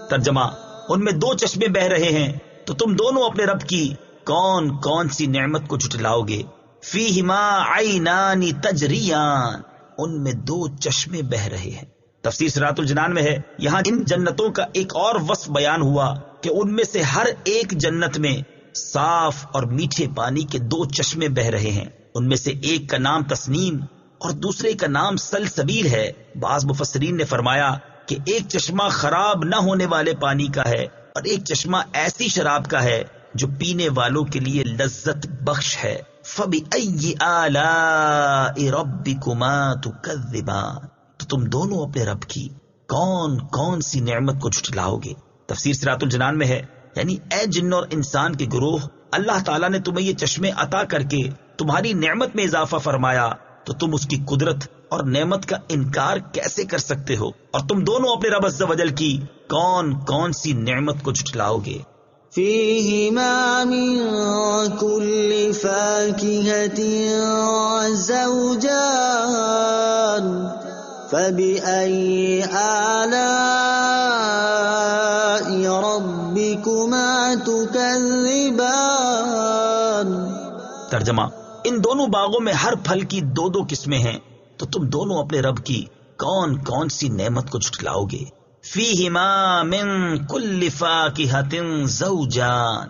ترجمہ: ان میں دو چشمے بہ رہے ہیں تو تم دونوں اپنے رب کی کون کون سی نعمت کو جھٹلاؤ گے. فیہما عینان تجریان، ان میں دو چشمے بہ رہے ہیں. تفسیر صراط الجنان میں ہے، یہاں ان جنتوں کا ایک اور وصف بیان ہوا کہ ان میں سے ہر ایک جنت میں صاف اور میٹھے پانی کے دو چشمے بہ رہے ہیں. ان میں سے ایک کا نام تسنیم اور دوسرے کا نام سلسبیل ہے. بعض مفسرین نے فرمایا کہ ایک چشمہ خراب نہ ہونے والے پانی کا ہے اور ایک چشمہ ایسی شراب کا ہے جو پینے والوں کے لیے لذت بخش ہے. فَبِأَيِّ آلَاءِ رَبِّكُمَا تُكَذِّبَانِ، تو تم دونوں اپنے رب کی کون کون سی نعمت کو جھٹلاؤ گے. تفسیر صراط الجنان میں ہے، یعنی اے جن اور انسان کے گروہ، اللہ تعالیٰ نے تمہیں یہ چشمے عطا کر کے تمہاری نعمت میں اضافہ فرمایا تو تم اس کی قدرت اور نعمت کا انکار کیسے کر سکتے ہو، اور تم دونوں اپنے رب عز و جل کی کون کون سی نعمت کو جھٹلاؤ گے. فیہما من کل فاکہۃ زوجان فبأي آلاء ربكما تكذبان. ترجمہ: ان دونوں باغوں میں ہر پھل کی دو دو قسمیں ہیں تو تم دونوں اپنے رب کی کون کون سی نعمت کو جھٹلاؤ گے. فیہما من کل فاکہۃ زوجان،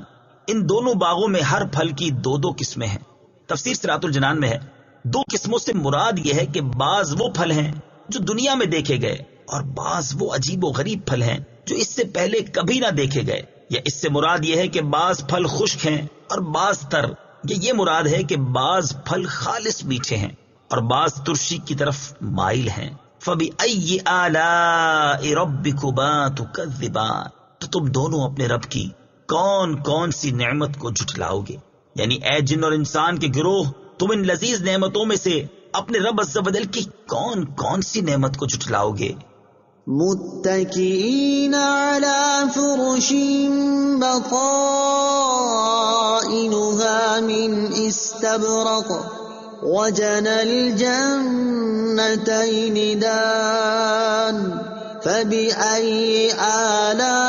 ان دونوں باغوں میں ہر پھل کی دو دو قسمیں ہیں. تفسیر صراط الجنان میں ہے، دو قسموں سے مراد یہ ہے کہ بعض وہ پھل ہیں جو دنیا میں دیکھے گئے اور بعض وہ عجیب و غریب پھل ہیں جو اس سے پہلے کبھی نہ دیکھے گئے. یا اس سے مراد یہ ہے کہ بعض پھل خشک ہیں اور بعض تر، یا یہ مراد ہے کہ بعض پھل خالص میٹھے ہیں اور بعض ترشی کی طرف مائل ہیں. فَبِأَيِّ آلَاءِ رَبِّكُمَا تُكَذِّبَانِ، تو تم دونوں اپنے رب کی کون کون سی نعمت کو جھٹلاؤ گے. یعنی اے جن اور انسان کے گروہ، تم ان لذیذ نعمتوں میں سے اپنے رب عز و جل کی کون کون سی نعمت کو جھٹلاؤ گے. متکئین علی فرش بطائنها من استبرق وجنى الجنتين دان فبأي آلاء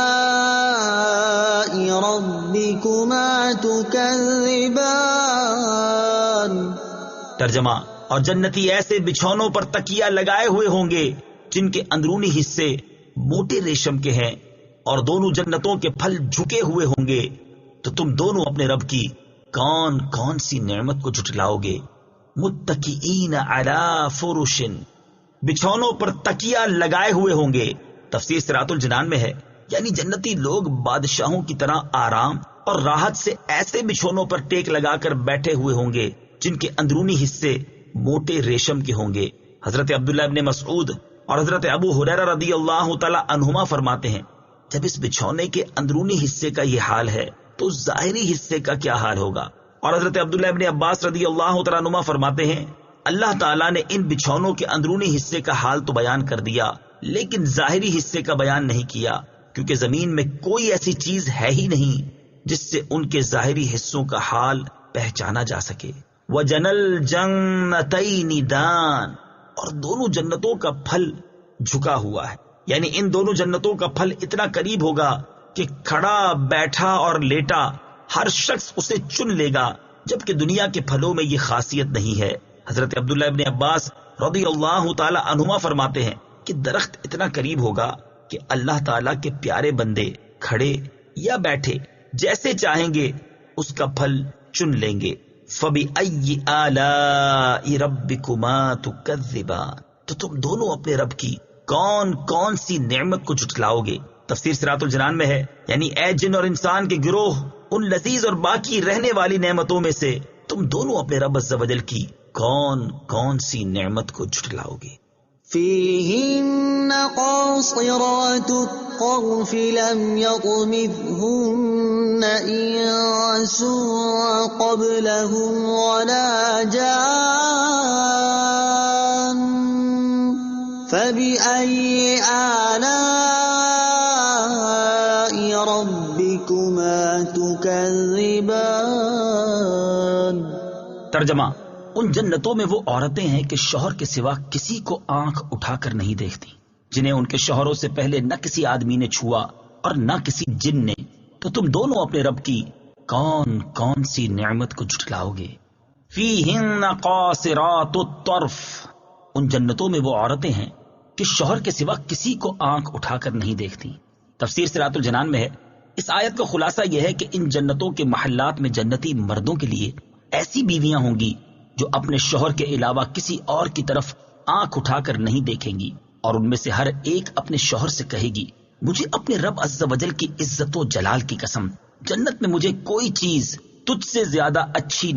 ربكما تكذبان. ترجمہ: اور جنتی ایسے بچھونوں پر تکیہ لگائے ہوئے ہوں گے جن کے اندرونی حصے موٹے ریشم کے ہیں اور دونوں جنتوں کے پھل جھکے ہوئے ہوں گے تو تم دونوں اپنے رب کی کون کون سی نعمت کو جھٹلاؤ گے. متکئین علی فرش، بچھونوں پر تکیہ لگائے ہوئے ہوں گے. تفسیر صراط الجنان میں ہے، یعنی جنتی لوگ بادشاہوں کی طرح آرام اور راحت سے ایسے بچھونوں پر ٹیک لگا کر بیٹھے ہوئے ہوں گے جن کے اندرونی حصے موٹے ریشم کے ہوں گے. حضرت عبداللہ ابن مسعود اور حضرت ابو ہریرہ رضی اللہ تعالی عنہما فرماتے ہیں، جب اس بچھونے کے اندرونی حصے کا یہ حال ہے تو ظاہری حصے کا کیا حال ہوگا. اور حضرت عبداللہ ابن عباس رضی اللہ تعالی عنہما فرماتے ہیں، اللہ تعالیٰ نے ان بچھونوں کے اندرونی حصے کا حال تو بیان کر دیا لیکن ظاہری حصے کا بیان نہیں کیا، کیونکہ زمین میں کوئی ایسی چیز ہے ہی نہیں جس سے ان کے ظاہری حصوں کا حال پہچانا جا سکے. وَجَنَى الْجَنَّتَيْنِ دَانٍ، اور دونوں جنتوں کا پھل جھکا ہوا ہے، یعنی ان دونوں جنتوں کا پھل اتنا قریب ہوگا کہ کھڑا بیٹھا اور لیٹا ہر شخص اسے چن لے گا، جبکہ دنیا کے پھلوں میں یہ خاصیت نہیں ہے۔ حضرت عبداللہ ابن عباس رضی اللہ تعالی عنہما فرماتے ہیں کہ درخت اتنا قریب ہوگا کہ اللہ تعالیٰ کے پیارے بندے کھڑے یا بیٹھے جیسے چاہیں گے اس کا پھل چن لیں گے۔ فَبِأَيِّ آلَاءِ رَبِّكُمَا تُكَذِّبَانِ، تو تم دونوں اپنے رب کی کون کون سی نعمت کو جھٹلاؤ گے؟ تفسیر صراط الجنان میں ہے، یعنی اے جن اور انسان کے گروہ، ان لذیذ اور باقی رہنے والی نعمتوں میں سے تم دونوں اپنے رب عز و جل کی کون کون سی نعمت کو جھٹلاؤ گے؟ فيهن قاصرات الطرف لم يطمثهن إنس قبلهم ولا جان فبأي آلاء ربكما تكذبان۔ ترجمہ: ان جنتوں میں وہ عورتیں ہیں کہ شوہر کے سوا کسی کو آنکھ اٹھا کر نہیں دیکھتی، جنہیں ان کے شوہروں سے پہلے نہ کسی آدمی نے چھوا اور نہ کسی جن نے، تو تم دونوں اپنے رب کی کون کون سی نعمت کو جھٹلاؤ گے؟ فیہن قاصرات الطرف، ان جنتوں میں وہ عورتیں ہیں کہ شوہر کے سوا کسی کو آنکھ اٹھا کر نہیں دیکھتی۔ تفسیر صراط الجنان میں ہے، اس آیت کا خلاصہ یہ ہے کہ ان جنتوں کے محلات میں جنتی مردوں کے لیے ایسی بیویاں ہوں گی جو اپنے شوہر کے علاوہ کسی اور کی طرف آنکھ اٹھا کر نہیں دیکھیں گی، اور ان میں سے ہر ایک اپنے شوہر سے کہے گی، مجھے اپنے رب عز و جل کی عزت و جلال کی قسم، جنت میں مجھے کوئی چیز تجھ سے زیادہ اچھی